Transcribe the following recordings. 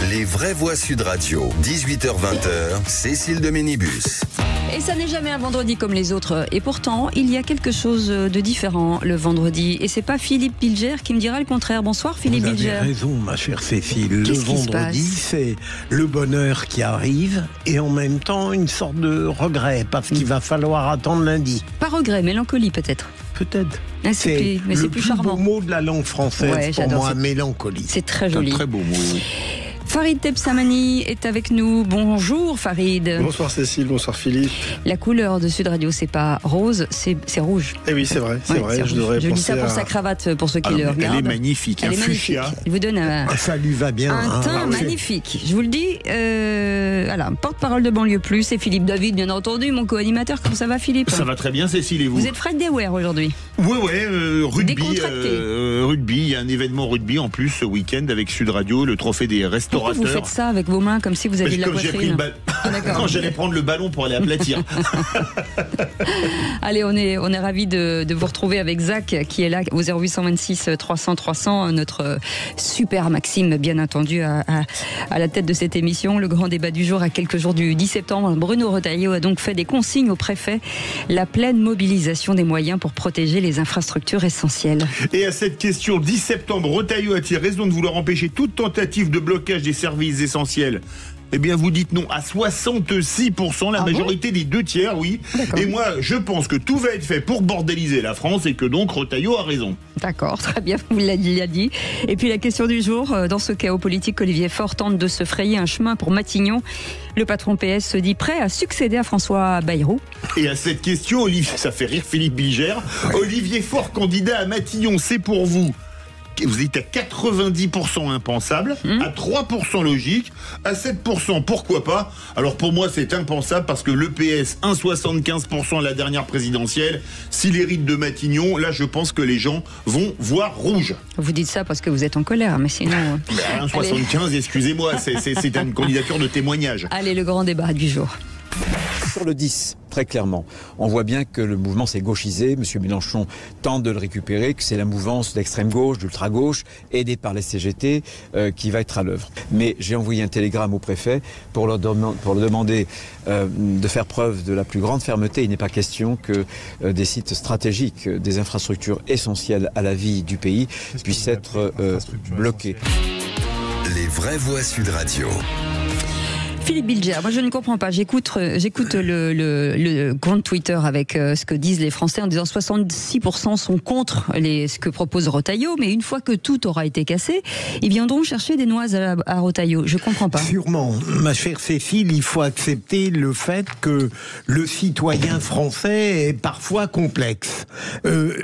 Les vraies voix Sud Radio, 18h-20h, Cécile de Ménibus. Et ça n'est jamais un vendredi comme les autres. Et pourtant, il y a quelque chose de différent le vendredi. Et c'est pas Philippe Bilger qui me dira le contraire. Bonsoir Philippe Bilger. Vous avez raison, ma chère Cécile. Le vendredi, c'est le bonheur qui arrive et en même temps une sorte de regret parce qu'il va falloir attendre lundi. Pas regret, mélancolie peut-être. Peut-être. Ah, c'est le plus charmant. Beau mot de la langue française pour moi, mélancolie. C'est très joli. C'est un très beau mot. Oui. Farid Tebsamani est avec nous. Bonjour Farid. Bonsoir Cécile, bonsoir Philippe. La couleur de Sud Radio, c'est pas rose, c'est rouge. Eh oui, c'est vrai, c'est vrai. Je dis ça pour sa cravate, pour ceux qui le regardent. Elle est magnifique, elle est magnifique. Il vous donne ça lui va bien. Un teint magnifique. Je vous le dis. Voilà, porte-parole de Banlieue Plus, c'est Philippe David, bien entendu, mon co-animateur. Comment ça va, Philippe? Ça va très bien, Cécile, et vous? Vous êtes Fred Dewar aujourd'hui? Oui, rugby. Décontracté. Rugby, il y a un événement rugby en plus ce week-end avec Sud Radio, le trophée des restaurateurs. Pourquoi vous faites ça avec vos mains comme si vous aviez de la poitrine? Quand j'allais prendre le ballon pour aller aplatir. Allez, on est ravis de vous retrouver avec Zach qui est là au 0826 300 300, notre super Maxime, bien entendu, à la tête de cette émission. Le grand débat du jour à quelques jours du 10 septembre. Bruno Retailleau a donc fait des consignes au préfet, la pleine mobilisation des moyens pour protéger les infrastructures essentielles. Et à cette question, 10 septembre, Retailleau a-t-il raison de vouloir empêcher toute tentative de blocage des services essentiels? Eh bien, vous dites non à 66%, la majorité des 2/3, oui. D'accord. Et moi, je pense que tout va être fait pour bordéliser la France et que donc Retailleau a raison. D'accord, très bien, vous l'avez dit. Et puis la question du jour, dans ce chaos politique, Olivier Faure tente de se frayer un chemin pour Matignon. Le patron PS se dit prêt à succéder à François Bayrou. Et à cette question, Olivier, ça fait rire Philippe Bilger, Olivier Faure, candidat à Matignon, c'est pour vous. Vous êtes à 90% impensable, à 3% logique, à 7% pourquoi pas. Alors pour moi c'est impensable parce que le PS 1,75% la dernière présidentielle, s'il hérite de Matignon, là je pense que les gens vont voir rouge. Vous dites ça parce que vous êtes en colère, mais sinon... 1,75, excusez-moi, c'est une candidature de témoignage. Allez, le grand débat du jour. Sur le 10, très clairement, on voit bien que le mouvement s'est gauchisé. M. Mélenchon tente de le récupérer, que c'est la mouvance d'extrême gauche, d'ultra-gauche, aidée par les CGT, qui va être à l'œuvre. Mais j'ai envoyé un télégramme au préfet pour leur demander de faire preuve de la plus grande fermeté. Il n'est pas question que des sites stratégiques, des infrastructures essentielles à la vie du pays puissent être bloqués. Les vraies voix Sud Radio. Philippe Bilger, moi je ne comprends pas. J'écoute le compte Twitter avec ce que disent les Français en disant 66% sont contre ce que propose Retailleau, mais une fois que tout aura été cassé, ils viendront chercher des noises à Retailleau. Je comprends pas. Sûrement, ma chère Cécile, il faut accepter le fait que le citoyen français est parfois complexe.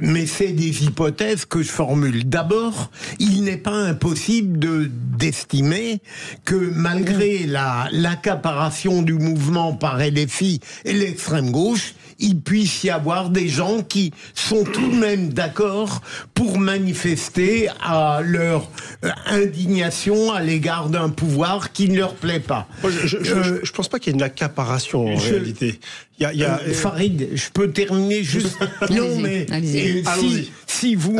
Mais c'est des hypothèses que je formule. D'abord, il n'est pas impossible d'estimer que malgré l'accaparation du mouvement par LFI et l'extrême gauche, il puisse y avoir des gens qui sont tout de même d'accord pour manifester à leur indignation à l'égard d'un pouvoir qui ne leur plaît pas. Moi, je pense pas qu'il y ait une accaparation en réalité. Farid, je peux terminer juste. Non, mais si vous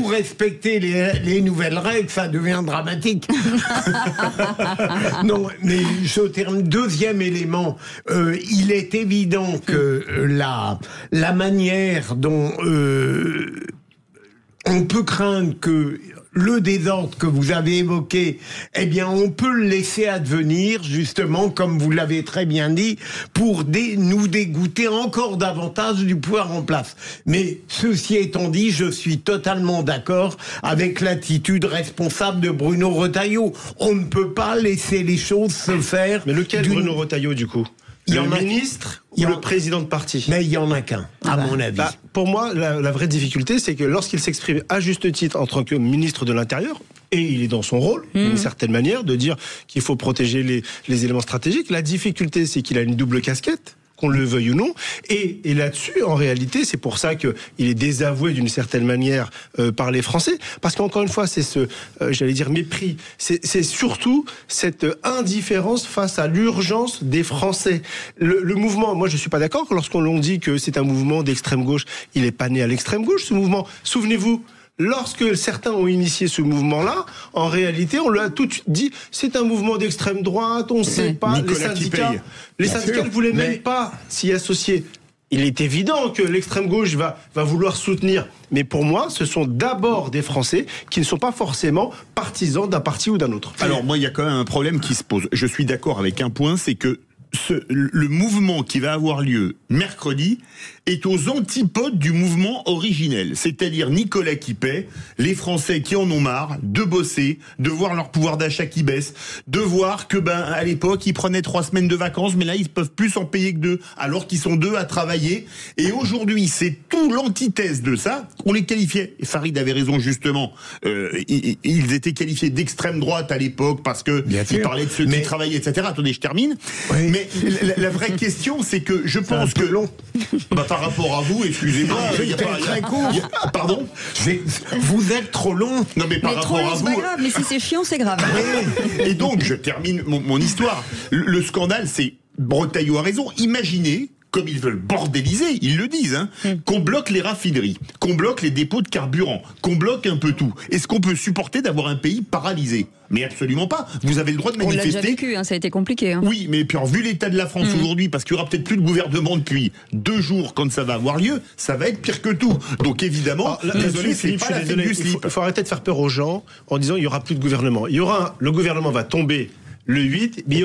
respectez les nouvelles règles, ça devient dramatique. Non, mais je termine. Deuxième élément, il est évident que la manière dont on peut craindre que le désordre que vous avez évoqué, eh bien, on peut le laisser advenir, justement, comme vous l'avez très bien dit, pour nous dégoûter encore davantage du pouvoir en place. Mais, ceci étant dit, je suis totalement d'accord avec l'attitude responsable de Bruno Retailleau. On ne peut pas laisser les choses se faire. Mais lequel Bruno Retailleau, du coup? Le ministre ou le président de parti? Mais il n'y en a qu'un, à mon avis. Pour moi, la vraie difficulté, c'est que lorsqu'il s'exprime à juste titre en tant que ministre de l'Intérieur, et il est dans son rôle, d'une certaine manière, de dire qu'il faut protéger les éléments stratégiques, la difficulté, c'est qu'il a une double casquette, qu'on le veuille ou non, et là-dessus, en réalité, c'est pour ça qu'il est désavoué d'une certaine manière par les Français, parce qu'encore une fois, c'est mépris, c'est surtout cette indifférence face à l'urgence des Français. Le mouvement, moi je suis pas d'accord, lorsqu'on dit que c'est un mouvement d'extrême gauche, il est pas né à l'extrême gauche, ce mouvement, souvenez-vous, Lorsque certains ont initié ce mouvement-là, en réalité, on l'a tout de suite dit, c'est un mouvement d'extrême droite, on ne sait pas, les syndicats ne voulaient même pas s'y associer. Il est évident que l'extrême gauche va vouloir soutenir. Mais pour moi, ce sont d'abord des Français qui ne sont pas forcément partisans d'un parti ou d'un autre. Alors moi, il y a quand même un problème qui se pose. Je suis d'accord avec un point, c'est que le mouvement qui va avoir lieu mercredi est aux antipodes du mouvement originel. C'est-à-dire Nicolas qui paie, les Français qui en ont marre de bosser, de voir leur pouvoir d'achat qui baisse, de voir que à l'époque ils prenaient 3 semaines de vacances, mais là ils peuvent plus en payer que 2, alors qu'ils sont 2 à travailler. Et aujourd'hui, c'est tout l'antithèse de ça. On les qualifiait, et Farid avait raison justement, ils étaient qualifiés d'extrême droite à l'époque parce que ils parlaient de ceux qui travaillaient, etc. Attendez, je termine. Oui. Mais la vraie question, c'est que je pense que par rapport à vous, excusez-moi, très court. Pardon, vous êtes trop long. Non, mais par rapport à vous, c'est pas grave. Mais si c'est chiant, c'est grave. Et donc, je termine mon histoire. Le scandale, c'est Retailleau a raison. Imaginez, comme ils veulent bordéliser, ils le disent, qu'on bloque les raffineries, qu'on bloque les dépôts de carburant, qu'on bloque un peu tout. Est-ce qu'on peut supporter d'avoir un pays paralysé ? Mais absolument pas. Vous avez le droit de manifester. On l'a déjà vécu, ça a été compliqué. Oui, mais puis vu l'état de la France aujourd'hui, parce qu'il y aura peut-être plus de gouvernement depuis 2 jours quand ça va avoir lieu, ça va être pire que tout. Donc évidemment, désolé, Philippe, je suis désolé. Il faut arrêter de faire peur aux gens en disant il y aura plus de gouvernement. Le gouvernement va tomber le 8, mais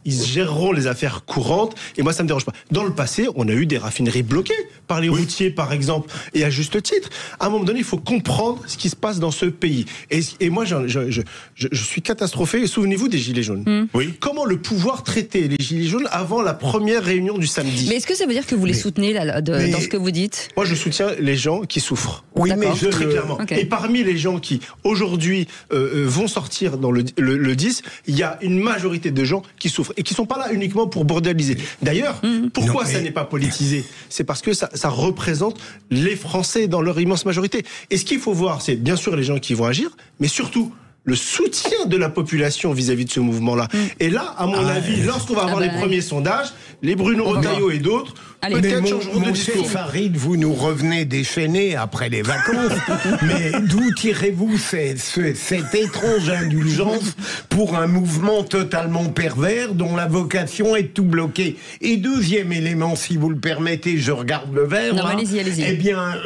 ils géreront les affaires courantes, et moi ça me dérange pas. Dans le passé, on a eu des raffineries bloquées par les routiers, par exemple, et à juste titre. À un moment donné, il faut comprendre ce qui se passe dans ce pays. Et moi, je suis catastrophé. Souvenez-vous des Gilets jaunes. Oui. Comment le pouvoir traitait les Gilets jaunes avant la première réunion du samedi ? Mais est-ce que ça veut dire que vous les soutenez dans ce que vous dites ? Moi, je soutiens les gens qui souffrent. Oui, mais très clairement. Okay. Et parmi les gens qui, aujourd'hui, vont sortir dans le 10, il y a une majorité de gens qui souffrent et qui ne sont pas là uniquement pour bordéliser. D'ailleurs, pourquoi ça n'est pas politisé ? C'est parce que ça représente les Français dans leur immense majorité. Et ce qu'il faut voir, c'est bien sûr les gens qui vont agir, mais surtout le soutien de la population vis-à-vis de ce mouvement-là. Et là, à mon avis, lorsqu'on va avoir les premiers sondages, les Bruno Retailleau et d'autres, peut-être changeront de discours. Farid, vous nous revenez déchaînés après les vacances, mais d'où tirez-vous cette étrange indulgence pour un mouvement totalement pervers dont la vocation est de tout bloquer ? Et deuxième élément, si vous le permettez, je regarde le verre. Non, allez-y. Eh bien,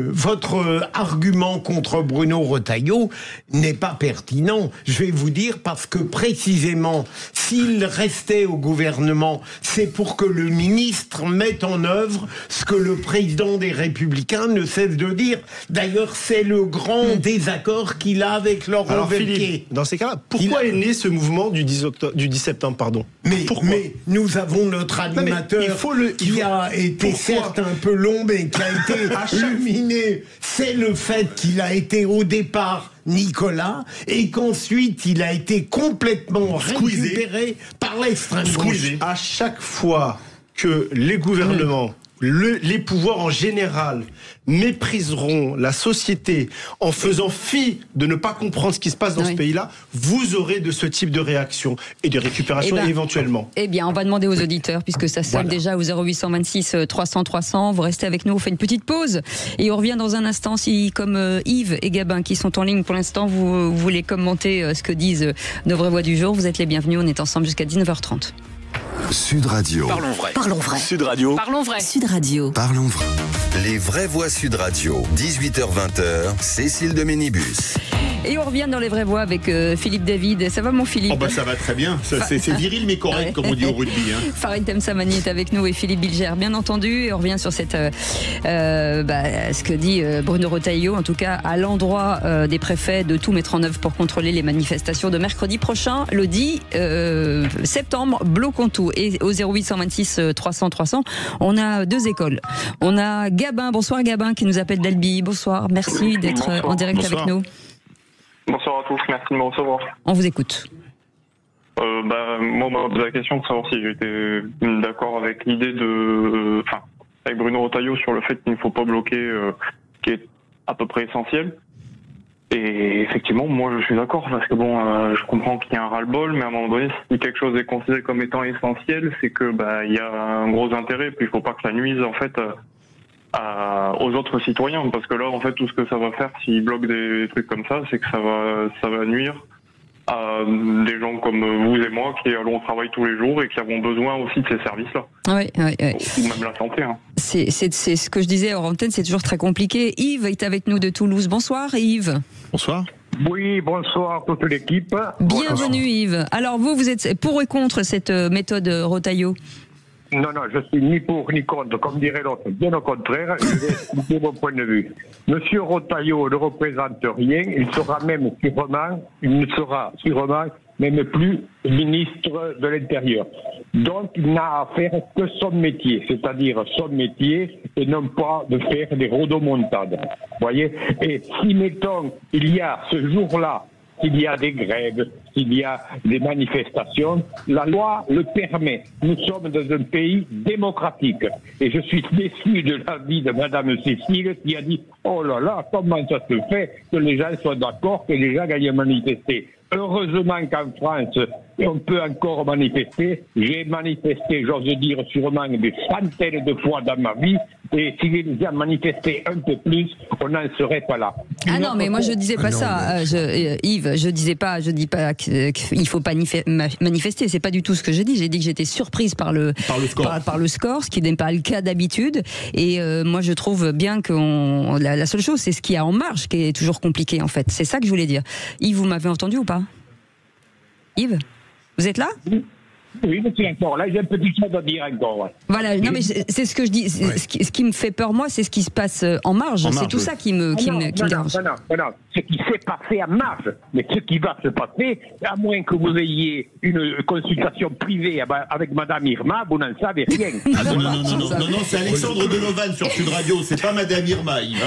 votre argument contre Bruno Retailleau n'est pas pertinent. Je vais vous dire, parce que précisément, s'il restait au gouvernement, c'est pour que le ministre mette en œuvre ce que le président des Républicains ne cesse de dire. D'ailleurs, c'est le grand désaccord qu'il a avec Laurent Wauquiez. Dans ces cas-là, pourquoi est né ce mouvement du 10 septembre, pardon ? Mais nous avons notre animateur qui a été certes un peu long, mais qui a été illuminé. C'est le fait qu'il a été au départ Nicolas, et qu'ensuite il a été complètement récupéré par l'extrême gauche. À chaque fois que les gouvernements, les pouvoirs en général mépriseront la société en faisant fi de ne pas comprendre ce qui se passe dans ce pays-là, vous aurez de ce type de réaction et de récupération éventuellement. Eh bien, on va demander aux auditeurs, puisque ça sonne déjà au 0826 300 300. Vous restez avec nous, on fait une petite pause et on revient dans un instant. Si, comme Yves et Gabin qui sont en ligne pour l'instant, vous voulez commenter ce que disent nos vraies voix du jour, vous êtes les bienvenus. On est ensemble jusqu'à 19h30. Sud Radio. Parlons vrai. Parlons vrai. Sud Radio. Parlons vrai. Sud Radio. Parlons vrai. Les vraies voix Sud Radio. 18h-20h, Cécile de Ménibus. Et on revient dans les vraies voix avec Philippe David. Ça va, mon Philippe ? Ça va très bien. C'est viril mais correct, comme on dit au rugby. Farid Temsamani est avec nous et Philippe Bilger, bien entendu. Et on revient sur cette, ce que dit Bruno Retailleau, en tout cas à l'endroit des préfets, de tout mettre en œuvre pour contrôler les manifestations de mercredi prochain, le 10 septembre. Bloquons tout. Et au 0826 300 300, on a 2 écoles. On a Gabin. Bonsoir Gabin, qui nous appelle d'Albi. Bonsoir. Merci d'être en direct avec nous. Bonsoir à tous, merci de me recevoir. On vous écoute. Moi, on m'a posé la question de savoir si j'étais d'accord avec l'idée avec Bruno Retailleau sur le fait qu'il ne faut pas bloquer ce qui est à peu près essentiel. Et effectivement, moi je suis d'accord, parce que je comprends qu'il y a un ras-le-bol, mais à un moment donné, si quelque chose est considéré comme étant essentiel, c'est que il y a un gros intérêt, puis il faut pas que ça nuise en fait aux autres citoyens, parce que là, en fait, tout ce que ça va faire, s'ils bloquent des trucs comme ça, c'est que ça va nuire à des gens comme vous et moi qui allons au travail tous les jours et qui avons besoin aussi de ces services-là. Oui. Ou même la santé. Hein. C'est ce que je disais hors antenne, c'est toujours très compliqué. Yves est avec nous de Toulouse. Bonsoir Yves. Bonsoir. Oui, bonsoir toute l'équipe. Bienvenue Yves. Alors vous êtes pour et contre cette méthode Retailleau? Non, je suis ni pour ni contre, comme dirait l'autre. Bien au contraire, je vais expliquer mon point de vue. Monsieur Retailleau ne représente rien, il ne sera sûrement même plus ministre de l'Intérieur. Donc, il n'a à faire que son métier, c'est-à-dire son métier, et non pas de faire des rodomontades. Vous voyez? Et si, mettons, il y a ce jour-là, s'il y a des grèves, s'il y a des manifestations, la loi le permet. Nous sommes dans un pays démocratique. Et je suis déçu de l'avis de Madame Cécile qui a dit « Oh là là, comment ça se fait que les gens soient d'accord, que les gens aillent manifester ?» Heureusement qu'en France, on peut encore manifester. J'ai manifesté, j'ose dire, sûrement des centaines de fois dans ma vie. Et si les gens manifestaient un peu plus, on n'en serait pas là. Ah non, mais moi je disais pas ça, Yves. Je dis pas qu'il faut pas manifester. C'est pas du tout ce que j'ai dit. J'ai dit que j'étais surprise par le score, ce qui n'est pas le cas d'habitude. Et moi je trouve bien que la seule chose, c'est ce qu'il y a en marge qui est toujours compliqué en fait. C'est ça que je voulais dire. Yves, vous m'avez entendu ou pas? Yves, vous êtes là? Oui, je suis encore là, j'ai un petit chose à dire encore. Ouais. Voilà, non mais c'est ce que je dis. Ouais. Ce qui me fait peur, moi, c'est ce qui se passe en marge. C'est tout ça qui me dérange. Non, ce qui s'est passé en marge, mais ce qui va se passer, à moins que vous ayez une consultation privée avec Madame Irma, vous n'en savez rien. Non, c'est Alexandre Denovan sur Sud Radio, c'est pas Madame Irma, Yves.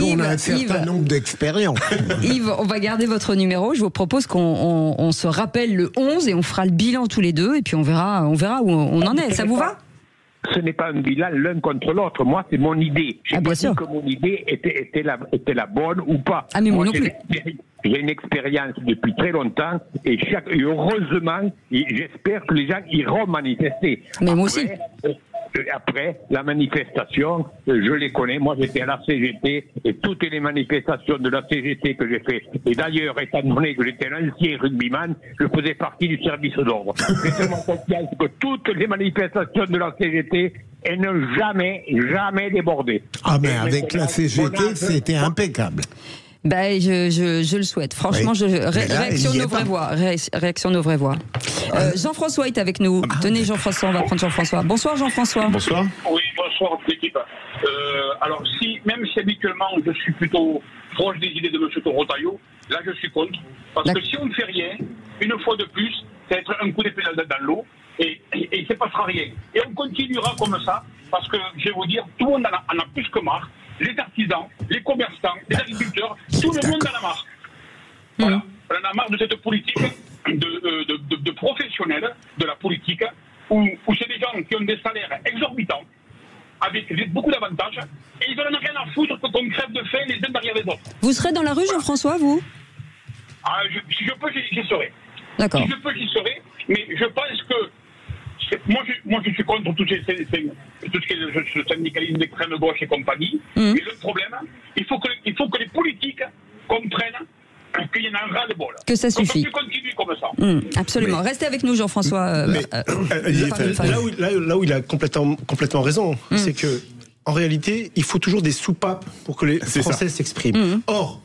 On a un certain nombre d'expériences. Yves, on va garder votre numéro. Je vous propose qu'on se rappelle le 11 et on fera le bilan tous les deux et puis on verra où on en est. Ça vous va? Ce n'est pas un bilan l'un contre l'autre. Moi, c'est mon idée. Je ne sais pas que mon idée était la bonne ou pas. Ah, mais moi non plus. J'ai une expérience depuis très longtemps et heureusement, j'espère que les gens iront manifester. Mais moi aussi. Après, la manifestation, je les connais. Moi, j'étais à la CGT et toutes les manifestations de la CGT que j'ai fait. Et d'ailleurs, étant donné que j'étais un ancien rugbyman, je faisais partie du service d'ordre. J'ai tellement confiance que toutes les manifestations de la CGT, elles n'ont jamais débordé. Ah, mais avec la CGT, c'était impeccable. Ben, je le souhaite. Franchement, réaction nos vraies voix. Jean-François est avec nous. Tenez, Jean-François, on va prendre Jean-François. Bonsoir, Jean-François. Bonsoir. Oui, bonsoir, l'équipe. Alors, même si habituellement, je suis plutôt proche des idées de M. Retailleau, là, je suis contre. Parce que si on ne fait rien, une fois de plus, ça va être un coup d'épée dans l'eau et il ne se passera rien. Et on continuera comme ça, parce que, je vais vous dire, tout le monde en a plus que marre. Les artisans, les commerçants, les agriculteurs, tout le monde en a marre. Voilà. On en a marre de cette politique de professionnels de la politique où c'est des gens qui ont des salaires exorbitants avec beaucoup d'avantages et ils n'en ont rien à foutre qu'on crève de faim les uns derrière les autres. Vous serez dans la rue, Jean-François, vous? Si je peux, j'y serai. D'accord. Si je peux, j'y serai, mais je pense que moi, je suis contre tout ce qui est le syndicalisme d'extrême gauche et compagnie. Mais le problème, il faut que les politiques comprennent qu'il y en a un ras-le-bol. Que ça suffit. On peut plus continuer comme ça. Absolument. Restez avec nous, Jean-François. Là où il a complètement raison, c'est que en réalité, il faut toujours des soupapes pour que les Français s'expriment. Or,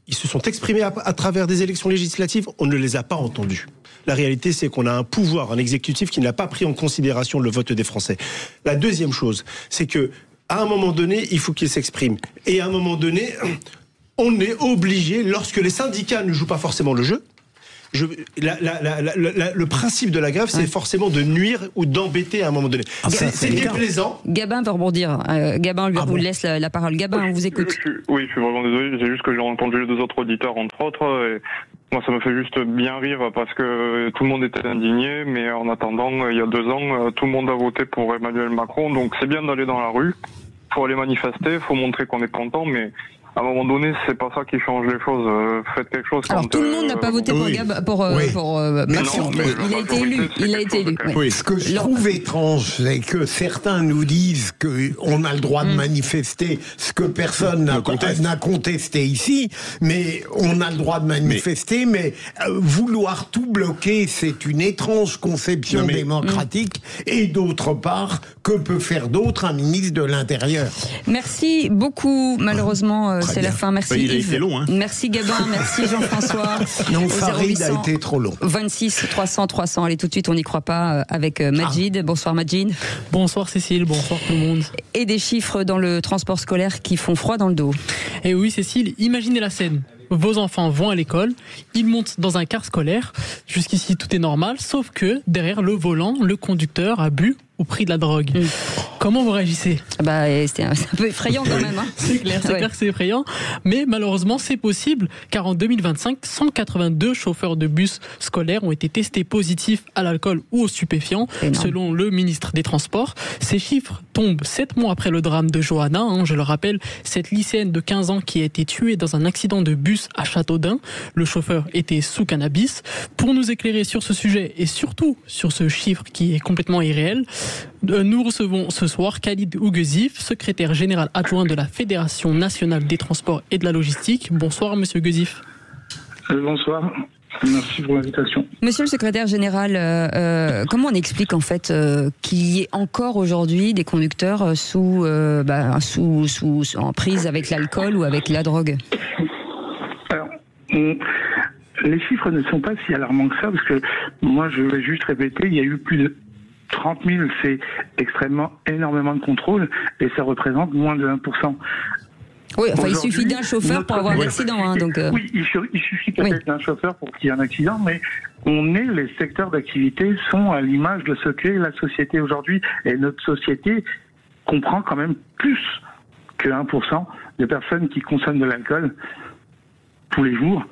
ils se sont exprimés à travers des élections législatives, on ne les a pas entendus. La réalité, c'est qu'on a un pouvoir, un exécutif qui n'a pas pris en considération le vote des Français. La deuxième chose, c'est que à un moment donné, il faut qu'ils s'expriment. Et à un moment donné, on est obligé, lorsque les syndicats ne jouent pas forcément le jeu, le principe de la grève, c'est forcément de nuire ou d'embêter à un moment donné. C'est déplaisant. Gabin va rebondir. Gabin, vous laisse la parole. Gabin, on vous écoute. Oui, je suis vraiment désolé. C'est juste que j'ai entendu les deux autres auditeurs, entre autres. Et moi, ça me fait juste bien rire parce que tout le monde était indigné. Mais en attendant, il y a 2 ans, tout le monde a voté pour Emmanuel Macron. Donc c'est bien d'aller dans la rue. Il faut aller manifester. Il faut montrer qu'on est content. Mais à un moment donné, c'est pas ça qui change les choses. Faites quelque chose. Alors tout le monde n'a pas voté pour Macron. Il a été élu. Il a été élu. Oui. Ce que je trouve étrange, c'est que certains nous disent qu'on a le droit de manifester, ce que personne n'a contesté ici, mais on a le droit de manifester, mais vouloir tout bloquer, c'est une étrange conception démocratique. Et d'autre part, que peut faire d'autre un ministre de l'Intérieur? Merci beaucoup. Malheureusement, c'est la fin. Merci il a Yves. été long. Merci Gabin, merci Jean-François. Non, Farid a été trop long. 26 300. Allez, tout de suite, on n'y croit pas avec Majid. Bonsoir Majid. Bonsoir Cécile, bonsoir tout le monde. Et des chiffres dans le transport scolaire qui font froid dans le dos. Et oui Cécile, imaginez la scène. Vos enfants vont à l'école, ils montent dans un car scolaire. Jusqu'ici, tout est normal, sauf que derrière le volant, le conducteur a bu ou pris de la drogue. Comment vous réagissez ? C'est un peu effrayant quand même. Hein. C'est clair que c'est effrayant. Mais malheureusement, c'est possible, car en 2025, 182 chauffeurs de bus scolaires ont été testés positifs à l'alcool ou aux stupéfiants, selon le ministre des Transports. Ces chiffres tombent 7 mois après le drame de Johanna. Je le rappelle, cette lycéenne de 15 ans qui a été tuée dans un accident de bus à Châteaudun. Le chauffeur était sous cannabis. Pour nous éclairer sur ce sujet et surtout sur ce chiffre qui est complètement irréel, nous recevons ce soir Khalid Ouguezif, secrétaire général adjoint de la Fédération nationale des transports et de la logistique. Bonsoir Monsieur Guezif. Bonsoir. Merci pour l'invitation. Monsieur le secrétaire général, comment on explique en fait qu'il y ait encore aujourd'hui des conducteurs en prise avec l'alcool ou avec la drogue? Alors, les chiffres ne sont pas si alarmants que ça, parce que moi je vais juste répéter, il y a eu plus de 30 000, c'est énormément de contrôles, et ça représente moins de 1%. Oui, il suffit d'un chauffeur pour avoir un accident. Oui, il suffit peut-être d'un chauffeur pour qu'il y ait un accident, mais les secteurs d'activité sont à l'image de ce qu'est la société aujourd'hui, et notre société comprend quand même plus que 1% de personnes qui consomment de l'alcool tous les jours,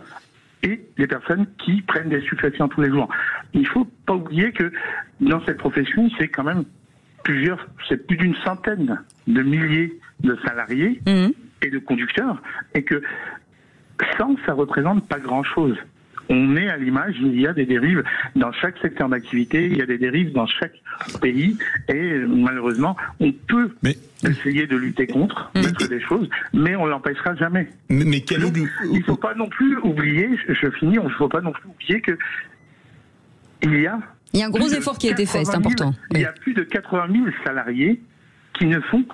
et des personnes qui prennent des stupéfiants tous les jours. Il ne faut pas oublier que dans cette profession, c'est quand même c'est plus d'une centaine de milliers de salariés et de conducteurs, et que ça représente pas grand-chose. On est à l'image, il y a des dérives dans chaque secteur d'activité, il y a des dérives dans chaque pays, et malheureusement, on peut essayer de lutter contre, mettre des choses, mais on l'empêchera jamais. Il ne faut pas non plus oublier, je finis, il ne faut pas non plus oublier que il y a un gros effort qui a été fait, c'est important. Il y a plus de 80 000 salariés qui ne font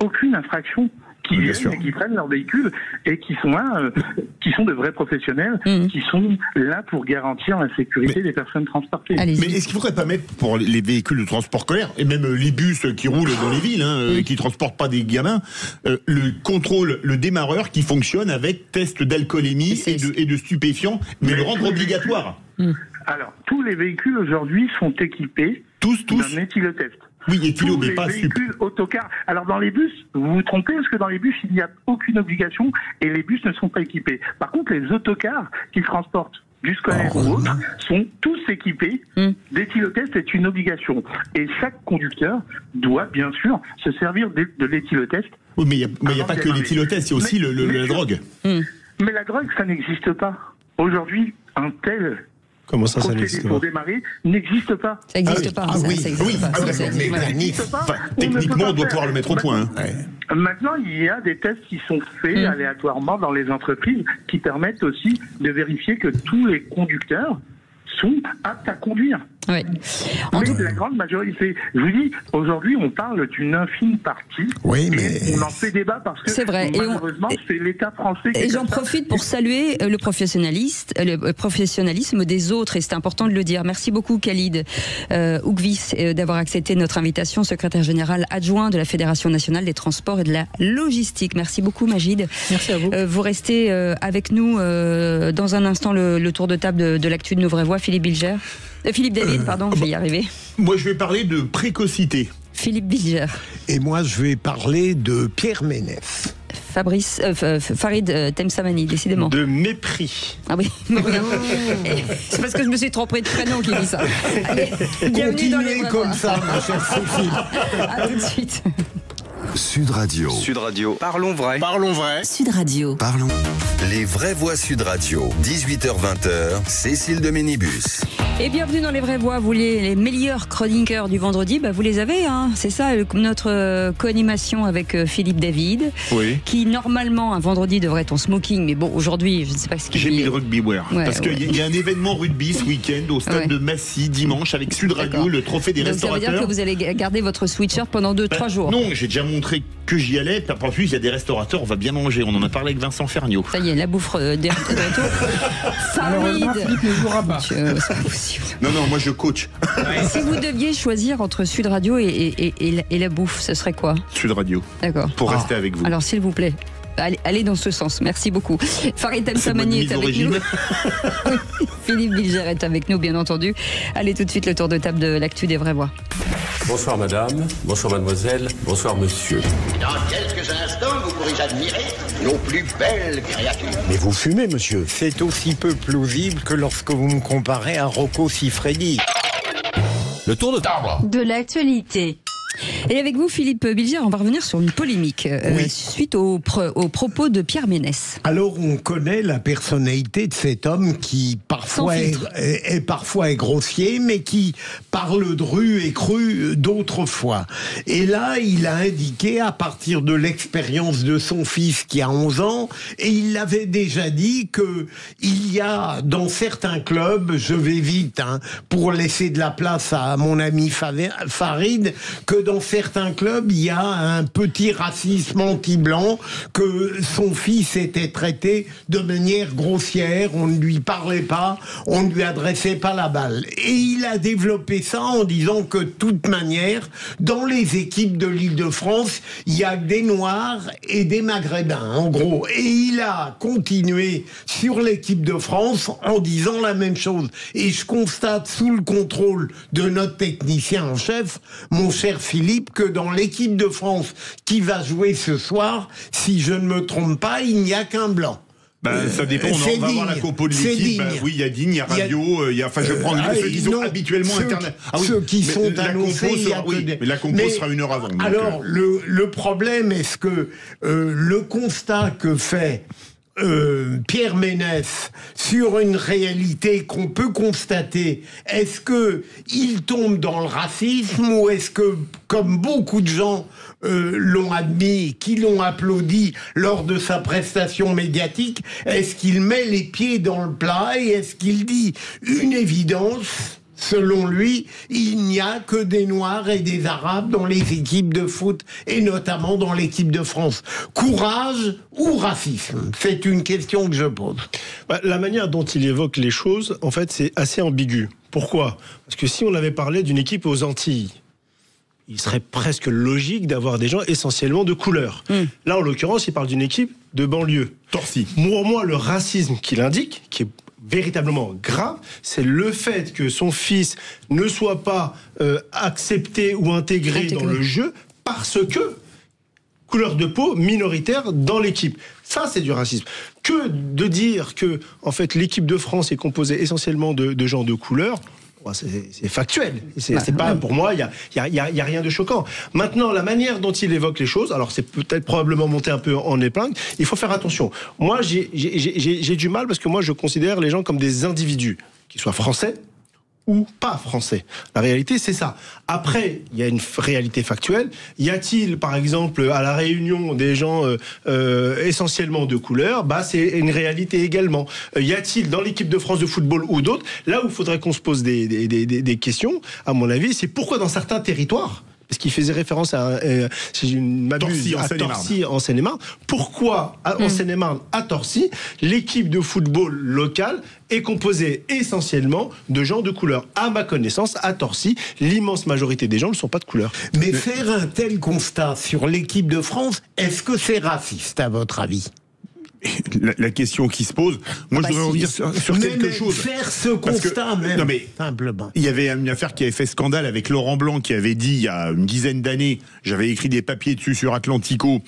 aucune infraction, qui viennent et qui prennent leur véhicule et qui sont là, qui sont de vrais professionnels, qui sont là pour garantir la sécurité des personnes transportées. Mais est-ce qu'il ne faudrait pas mettre pour les véhicules de transport scolaire, et même les bus qui roulent dans les villes, et qui ne transportent pas des gamins, le contrôle, le démarreur qui fonctionne avec test d'alcoolémie et de stupéfiants, mais le rendre obligatoire? Alors, tous les véhicules aujourd'hui sont équipés d'un éthylotest. Oui, éthylo, mais pas véhicules autocars. Alors dans les bus, vous vous trompez, parce que dans les bus, il n'y a aucune obligation et les bus ne sont pas équipés. Par contre, les autocars qui transportent du scolaire ou autre sont tous équipés d'éthylotest, c'est une obligation. Et chaque conducteur doit bien sûr se servir de l'éthylotest. Oui, mais il n'y a pas que l'éthylotest, il y a aussi la drogue. Mais la drogue, ça n'existe pas. Aujourd'hui, un tel Comment ça n'existe pas pour démarrer n'existe pas. Ça n'existe pas. Techniquement, on doit pouvoir le mettre au point. Maintenant, il y a des tests qui sont faits aléatoirement dans les entreprises qui permettent aussi de vérifier que tous les conducteurs sont aptes à conduire. Oui. La grande majorité. Je vous dis, aujourd'hui, on parle d'une infime partie. Oui, mais on en fait débat parce que c'est vrai. Malheureusement, c'est l'État français. Et j'en profite pour saluer le professionnalisme des autres, et c'est important de le dire. Merci beaucoup, Khalid Ouguezif, d'avoir accepté notre invitation, secrétaire général adjoint de la Fédération nationale des transports et de la logistique. Merci beaucoup, Majid. Merci à vous. Vous restez avec nous dans un instant, le tour de table de l'actu de Nos Vraies Voix. Philippe David, je vais y arriver. Moi, je vais parler de précocité. Philippe Bilger. Et moi, je vais parler de Pierre Ménès. Farid Temsamani, décidément. De mépris. Ah oui, c'est parce que je me suis trompée de prénom qui dit ça. Allez, bienvenue dans les comme ça, ma chère Cécile. À tout de suite. Sud Radio. Sud Radio. Parlons vrai. Parlons vrai. Sud Radio. Parlons. Les vraies voix Sud Radio. 18h-20h, Cécile de Ménibus. Et bienvenue dans Les Vraies Voix. Vous les meilleurs chroniqueurs du vendredi, vous les avez, hein. C'est ça, notre co-animation avec Philippe David. Oui. Qui, normalement, un vendredi devrait être en smoking. Mais bon, aujourd'hui, je ne sais pas ce qu'il J'ai mis le rugby wear. Ouais, parce qu'il y a un événement rugby ce week-end au stade de Massy, dimanche, avec Sud Radio, le trophée des restaurateurs. Ça veut dire que vous allez garder votre sweatshirt pendant 2-3 jours. Non, j'ai déjà montré que j'y allais. En plus, il y a des restaurateurs, on va bien manger. On en a parlé avec Vincent Ferniaud. Ça y est, la bouffe des retours. Farid. Philippe ne jouera pas. C'est pas possible. Non, moi je coach. Si vous deviez choisir entre Sud Radio et la bouffe, ce serait quoi? Sud Radio. D'accord. Pour rester avec vous. Alors, s'il vous plaît. Allez dans ce sens, merci beaucoup. Farid El-Samani est avec nous. Philippe Bilger est avec nous, bien entendu. Allez tout de suite, le tour de table de l'actu des Vraies Voix. Bonsoir madame, bonsoir mademoiselle, bonsoir monsieur. Dans quelques instants, vous pourrez admirer nos plus belles créatures. Mais vous fumez, monsieur. C'est aussi peu plausible que lorsque vous me comparez à Rocco Siffredi. Le tour de table de l'actualité. Et avec vous, Philippe Bilger, on va revenir sur une polémique suite aux propos de Pierre Ménès. Alors, on connaît la personnalité de cet homme qui parfois est grossier, mais qui parle dru et cru d'autres fois. Et là, il a indiqué, à partir de l'expérience de son fils qui a 11 ans, et il l'avait déjà dit, que il y a dans certains clubs, je vais vite, pour laisser de la place à mon ami Farid, que dans certains clubs, il y a un petit racisme anti-blanc, que son fils était traité de manière grossière, on ne lui parlait pas, on ne lui adressait pas la balle. Et il a développé ça en disant que, de toute manière, dans les équipes de l'Île-de-France, il y a des Noirs et des Maghrébins, en gros. Et il a continué sur l'équipe de France en disant la même chose. Et je constate, sous le contrôle de notre technicien en chef, mon cher Philippe, que dans l'équipe de France qui va jouer ce soir, si je ne me trompe pas, il n'y a qu'un blanc. Ça dépend, on va voir la compo de l'équipe. Oui, il y a Digne, il y a Rabiot, je prends ceux qui sont habituellement internet. Ceux qui sont annoncés, mais la compo sera une heure avant. Alors, le problème, est-ce que le constat que fait Pierre Ménès sur une réalité qu'on peut constater, est-ce que il tombe dans le racisme, ou est-ce que, comme beaucoup de gens l'ont admis, qui l'ont applaudi lors de sa prestation médiatique, est-ce qu'il met les pieds dans le plat et est-ce qu'il dit une évidence? Selon lui, il n'y a que des Noirs et des Arabes dans les équipes de foot, et notamment dans l'équipe de France. Courage ou racisme? C'est une question que je pose. La manière dont il évoque les choses, en fait, c'est assez ambigu. Pourquoi? Parce que si on avait parlé d'une équipe aux Antilles, il serait presque logique d'avoir des gens essentiellement de couleur. Là, en l'occurrence, il parle d'une équipe de banlieue. Torsi. Pour moi, le racisme qu'il indique, qui est véritablement grave, c'est le fait que son fils ne soit pas accepté ou intégré dans le jeu parce que couleur de peau minoritaire dans l'équipe. Ça, c'est du racisme. Que de dire que, en fait, l'équipe de France est composée essentiellement de gens de couleur, c'est factuel. C'est pas, pour moi, il y a rien de choquant. Maintenant, la manière dont il évoque les choses, alors c'est peut-être probablement monté un peu en épingle, il faut faire attention. Moi, j'ai du mal parce que moi, je considère les gens comme des individus, qu'ils soient français ou pas français. La réalité, c'est ça. Après, il y a une réalité factuelle. Y a-t-il, par exemple, à La Réunion, des gens essentiellement de couleur? C'est une réalité également. Y a-t-il dans l'équipe de France de football ou d'autres? Là où il faudrait qu'on se pose des questions, à mon avis, c'est pourquoi dans certains territoires, parce qu'il faisait référence à, si je ne m'abuse, à Torcy en Seine-et-Marne. Pourquoi, en Seine-et-Marne, à Torcy, l'équipe de football locale est composée essentiellement de gens de couleur? À ma connaissance, à Torcy, l'immense majorité des gens ne sont pas de couleur. Mais faire un tel constat sur l'équipe de France, est-ce que c'est raciste, à votre avis? La question qui se pose, moi je voudrais revenir sur quelque chose. Faire ce constat même, non mais, simplement. Il y avait une affaire qui avait fait scandale avec Laurent Blanc qui avait dit il y a une dizaine d'années, j'avais écrit des papiers dessus sur Atlantico,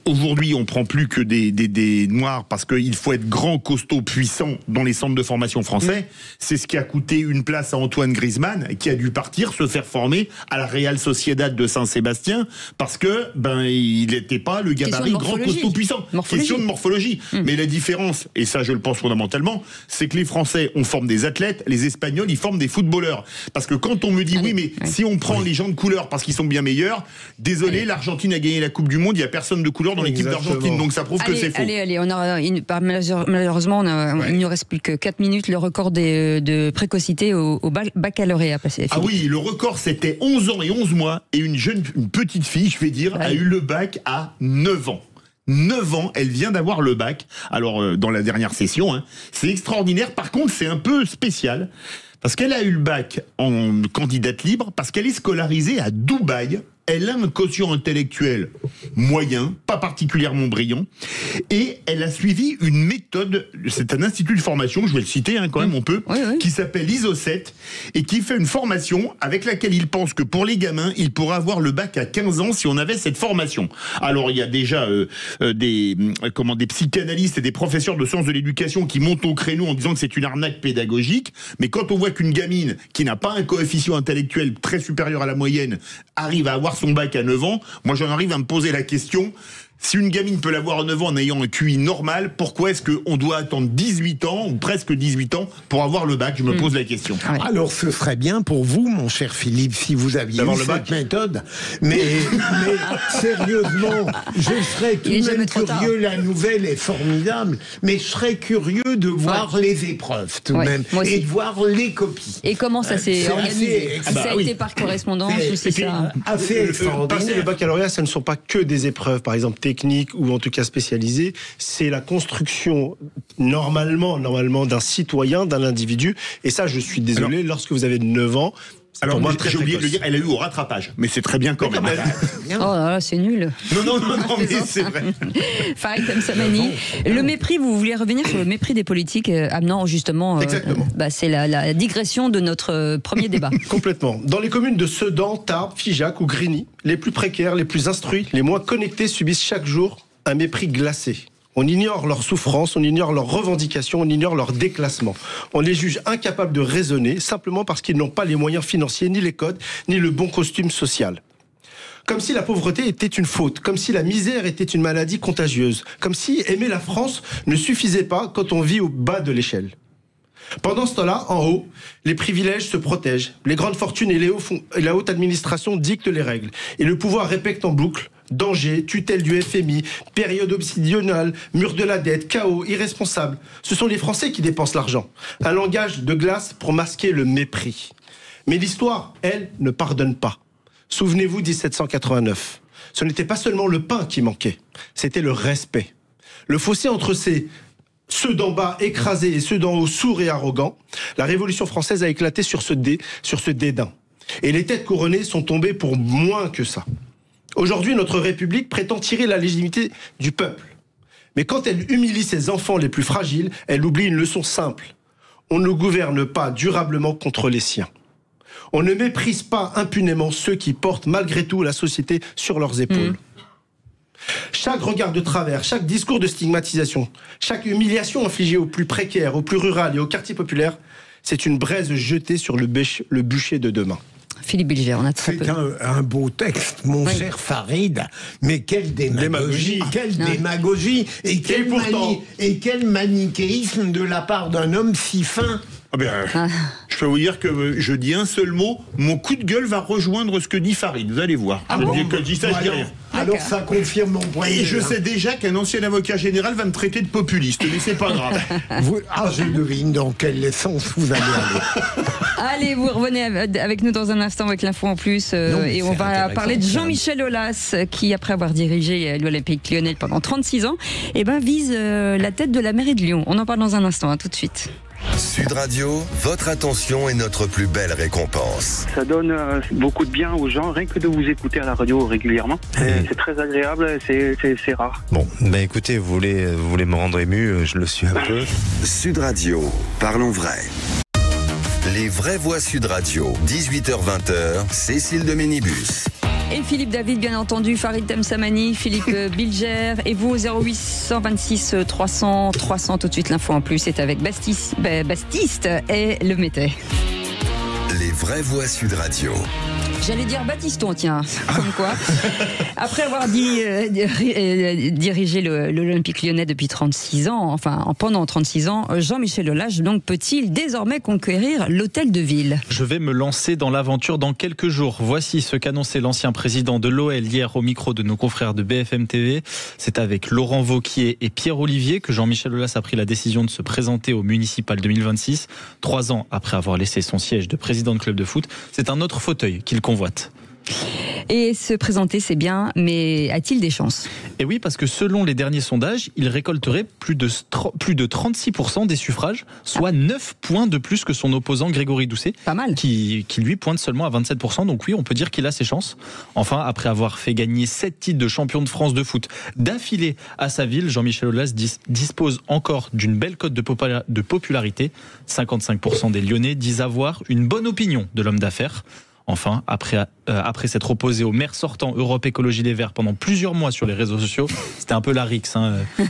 aujourd'hui on prend plus que des noirs parce qu'il faut être grand, costaud, puissant dans les centres de formation français. C'est ce qui a coûté une place à Antoine Griezmann qui a dû partir se faire former à la Real Sociedad de Saint-Sébastien parce que il n'était pas le gabarit grand, costaud, puissant. Question de morphologie. Mais la différence, et ça je le pense fondamentalement, c'est que les Français, on forme des athlètes, les Espagnols, ils forment des footballeurs. Parce que quand on me dit, si on prend les gens de couleur parce qu'ils sont bien meilleurs, désolé, l'Argentine a gagné la Coupe du Monde, il n'y a personne de couleur dans l'équipe d'Argentine, donc ça prouve que c'est faux. Malheureusement, il ne nous reste plus que 4 minutes, le record de précocité au baccalauréat. Ah oui, le record c'était 11 ans et 11 mois, et une petite fille, je vais dire, a eu le bac à 9 ans. 9 ans, elle vient d'avoir le bac. Alors, dans la dernière session, c'est extraordinaire. Par contre, c'est un peu spécial. Parce qu'elle a eu le bac en candidate libre, parce qu'elle est scolarisée à Dubaï. Elle a un quotient intellectuel moyen, pas particulièrement brillant, et elle a suivi une méthode, c'est un institut de formation, je vais le citer quand même, on peut, qui s'appelle ISO7, et qui fait une formation avec laquelle il pense que pour les gamins, il pourra avoir le bac à 15 ans si on avait cette formation. Alors il y a déjà des psychanalystes et des professeurs de sciences de l'éducation qui montent au créneau en disant que c'est une arnaque pédagogique, mais quand on voit qu'une gamine qui n'a pas un coefficient intellectuel très supérieur à la moyenne arrive à avoir son bac à 9 ans, moi j'en arrive à me poser la question, si une gamine peut l'avoir à 9 ans en ayant un QI normal, pourquoi est-ce qu'on doit attendre 18 ans, ou presque 18 ans, pour avoir le bac? Je me pose la question. Alors ce serait bien pour vous, mon cher Philippe, si vous aviez eu cette méthode, mais sérieusement, je serais tout de même curieux, la nouvelle est formidable, mais je serais curieux de voir les épreuves tout de même, et de voir les copies. Et comment ça s'est organisé? Ça a été par correspondance ou c'est ça? Passer le baccalauréat, ce ne sont pas que des épreuves, par exemple techniques ou en tout cas spécialisées, c'est la construction normalement d'un citoyen, d'un individu, et ça je suis désolé, lorsque vous avez 9 ans, alors moi j'ai oublié de le dire, elle a eu au rattrapage, mais c'est très bien quand même. Oh là là, c'est nul. Non, mais c'est vrai. Farid Msamani, le mépris, vous vouliez revenir sur le mépris des politiques amenant justement, c'est la digression de notre premier débat. Complètement. Dans les communes de Sedan, Tarbes, Figeac ou Grigny, les plus précaires, les plus instruits, les moins connectés subissent chaque jour un mépris glacé. On ignore leurs souffrances, on ignore leurs revendications, on ignore leurs déclassements. On les juge incapables de raisonner simplement parce qu'ils n'ont pas les moyens financiers, ni les codes, ni le bon costume social. Comme si la pauvreté était une faute, comme si la misère était une maladie contagieuse, comme si aimer la France ne suffisait pas quand on vit au bas de l'échelle. Pendant ce temps-là, en haut, les privilèges se protègent, les grandes fortunes et la haute administration dictent les règles, et le pouvoir répète en boucle danger, tutelle du FMI, période obsidionale, mur de la dette, chaos, irresponsable. Ce sont les Français qui dépensent l'argent. Un langage de glace pour masquer le mépris. Mais l'histoire, elle, ne pardonne pas. Souvenez-vous 1789. Ce n'était pas seulement le pain qui manquait, c'était le respect. Le fossé entre ceux d'en bas écrasés et ceux d'en haut sourds et arrogants, la Révolution française a éclaté sur ce dédain. Et les têtes couronnées sont tombées pour moins que ça. Aujourd'hui, notre République prétend tirer la légitimité du peuple. Mais quand elle humilie ses enfants les plus fragiles, elle oublie une leçon simple. On ne gouverne pas durablement contre les siens. On ne méprise pas impunément ceux qui portent malgré tout la société sur leurs épaules. Chaque regard de travers, chaque discours de stigmatisation, chaque humiliation infligée aux plus précaires, aux plus rurales et aux quartiers populaires, c'est une braise jetée sur le bûcher de demain. Philippe Bilger, on a très peu. C'est un beau texte, mon cher Farid, mais quelle démagogie, quelle démagogie, et quel manichéisme de la part d'un homme si fin. Je peux vous dire que je dis un seul mot, mon coup de gueule va rejoindre ce que dit Farid, vous allez voir. Je dis rien. Alors ça confirme mon point de vue. Et je sais déjà qu'un ancien avocat général va me traiter de populiste, mais c'est pas grave. Je devine dans quel sens vous allez aller. Allez, vous revenez avec nous dans un instant avec l'info en plus, et on va parler de Jean-Michel Aulas, qui après avoir dirigé l'Olympique Lyonnais pendant 36 ans, vise la tête de la mairie de Lyon. On en parle dans un instant, tout de suite. Sud Radio, votre attention est notre plus belle récompense. Ça donne beaucoup de bien aux gens, rien que de vous écouter à la radio régulièrement. C'est très agréable, c'est rare. Bon, écoutez, vous voulez me rendre ému, je le suis un peu. Sud Radio, parlons vrai. Les vraies voix Sud Radio, 18h-20h, Cécile de Ménibus. Et Philippe David, bien entendu, Farid Temsamani, Philippe Bilger, et vous au 0826 300 300, tout de suite l'info en plus, c'est avec Bastiste et Le Métais. Les vraies voix Sud Radio. J'allais dire Baptiston, tiens, comme quoi. Après avoir dirigé l'Olympique Lyonnais depuis 36 ans, pendant 36 ans, Jean-Michel Aulas, donc, peut-il désormais conquérir l'hôtel de ville ? Je vais me lancer dans l'aventure dans quelques jours. Voici ce qu'annonçait l'ancien président de l'OL hier au micro de nos confrères de BFM TV. C'est avec Laurent Wauquiez et Pierre Olivier que Jean-Michel Aulas a pris la décision de se présenter au municipal 2026, 3 ans après avoir laissé son siège de président de club de foot. C'est un autre fauteuil qu'il convoite. Et se présenter, c'est bien, mais a-t-il des chances ? Et oui, parce que selon les derniers sondages, il récolterait plus de 36% des suffrages, soit 9 points de plus que son opposant Grégory Doucet. Pas mal. Qui lui pointe seulement à 27%. Donc oui, on peut dire qu'il a ses chances. Enfin, après avoir fait gagner 7 titres de champion de France de foot d'affilée à sa ville, Jean-Michel Aulas dispose encore d'une belle cote de popularité. 55% des Lyonnais disent avoir une bonne opinion de l'homme d'affaires. Enfin, après s'être opposé au maire sortant Europe Écologie Les Verts pendant plusieurs mois sur les réseaux sociaux, c'était un peu la rixe,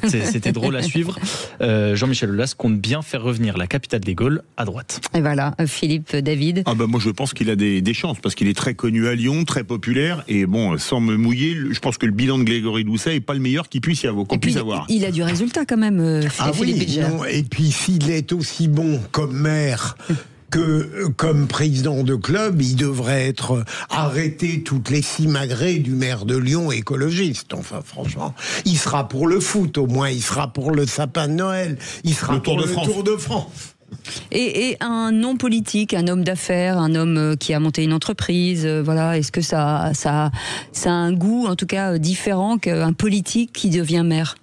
c'était drôle à suivre. Jean-Michel Aulas compte bien faire revenir la capitale des Gaules à droite. Et voilà, Philippe David. Moi je pense qu'il a des chances parce qu'il est très connu à Lyon, très populaire et bon, sans me mouiller, je pense que le bilan de Grégory Doucet est pas le meilleur qu'il puisse y avoir, puisse avoir. Il a du résultat quand même, Philippe Bilger. Et puis s'il est aussi bon comme maire que comme président de club, il devrait être arrêté toutes les simagrées du maire de Lyon écologiste. Enfin, franchement, il sera pour le foot, au moins, il sera pour le sapin de Noël, il sera pour le Tour de France. Et un non politique, un homme d'affaires, un homme qui a monté une entreprise, voilà, est-ce que ça a un goût, en tout cas, différent qu'un politique qui devient maire ?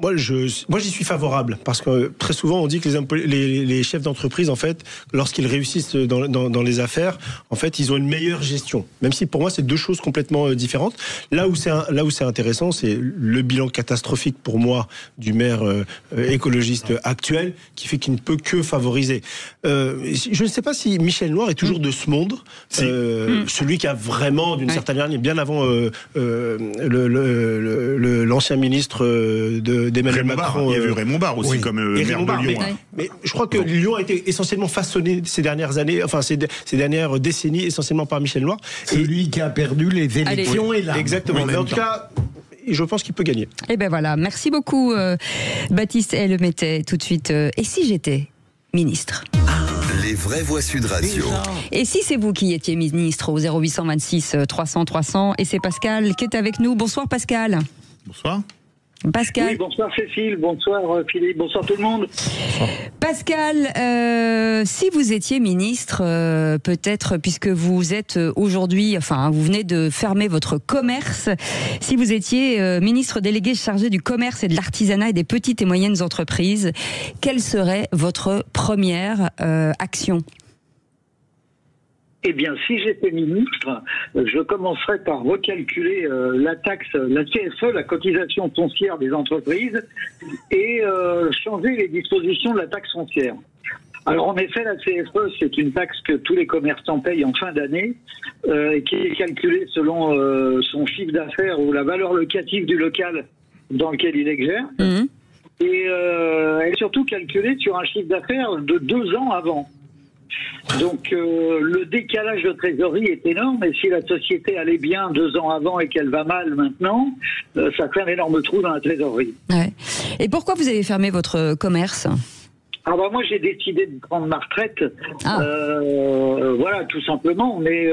Moi, j'y suis favorable parce que très souvent on dit que les chefs d'entreprise, en fait, lorsqu'ils réussissent dans les affaires, en fait, ils ont une meilleure gestion. Même si pour moi, c'est deux choses complètement différentes. Là où c'est intéressant, c'est le bilan catastrophique pour moi du maire écologiste actuel, qui fait qu'il ne peut que favoriser. Je ne sais pas si Michel Noir est toujours de ce monde, celui qui a vraiment, d'une certaine manière, bien avant l'ancien ministre d'Emmanuel Macron. Il y a eu Raymond Barre aussi comme maire de Lyon. Mais je crois que Lyon a été essentiellement façonné ces dernières années, ces dernières décennies, essentiellement par Michel Noir. Celui qui a perdu les élections est là. Exactement. Mais en tout cas, je pense qu'il peut gagner. Et ben voilà, merci beaucoup Baptiste et Le Métais. Tout de suite, et si j'étais ministre ? Les vraies voix Sud Radio. Et si c'est vous qui étiez ministre au 0826 300 300, et c'est Pascal qui est avec nous. Bonsoir Pascal. Bonsoir. Pascal. Oui, bonsoir Cécile, bonsoir Philippe, bonsoir tout le monde. Pascal, si vous étiez ministre, peut-être, puisque vous êtes aujourd'hui, vous venez de fermer votre commerce, si vous étiez ministre délégué chargé du commerce et de l'artisanat et des petites et moyennes entreprises, quelle serait votre première action ? Eh bien, si j'étais ministre, je commencerais par recalculer la taxe, la CFE, la cotisation foncière des entreprises, et changer les dispositions de la taxe foncière. Alors en effet, la CFE, c'est une taxe que tous les commerçants payent en fin d'année, qui est calculée selon son chiffre d'affaires ou la valeur locative du local dans lequel il exerce. Mmh. Et elle est surtout calculée sur un chiffre d'affaires de 2 ans avant. Donc le décalage de trésorerie est énorme, et si la société allait bien 2 ans avant et qu'elle va mal maintenant, ça fait un énorme trou dans la trésorerie. Ouais. Et pourquoi vous avez fermé votre commerce ? Moi j'ai décidé de prendre ma retraite, voilà, tout simplement, mais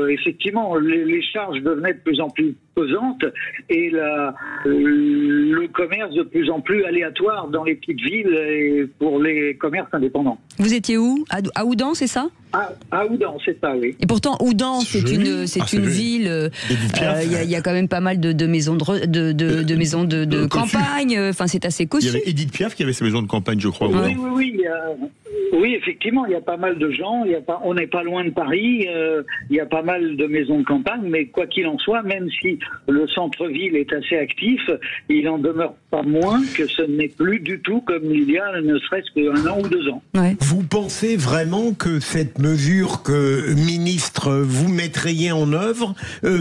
effectivement les charges devenaient de plus en plus pesantes et le commerce de plus en plus aléatoire dans les petites villes et pour les commerces indépendants. Vous étiez où ? À Houdan, c'est ça ? À Houdan, c'est ça, oui. Et pourtant, Houdan, c'est une ville. Il y a quand même pas mal de maisons de maisons de campagne. Enfin, c'est assez cossu. Il y avait Edith Piaf qui avait ses maisons de campagne, je crois. Oui. Oui, effectivement, il y a pas mal de gens. On n'est pas loin de Paris. Il y a pas mal de maisons de campagne, mais quoi qu'il en soit, même si le centre-ville est assez actif, il en demeure pas moins que ce n'est plus du tout comme il y a ne serait-ce qu'un an ou 2 ans. Ouais. Vous pensez vraiment que cette mesure que, ministre, vous mettriez en œuvre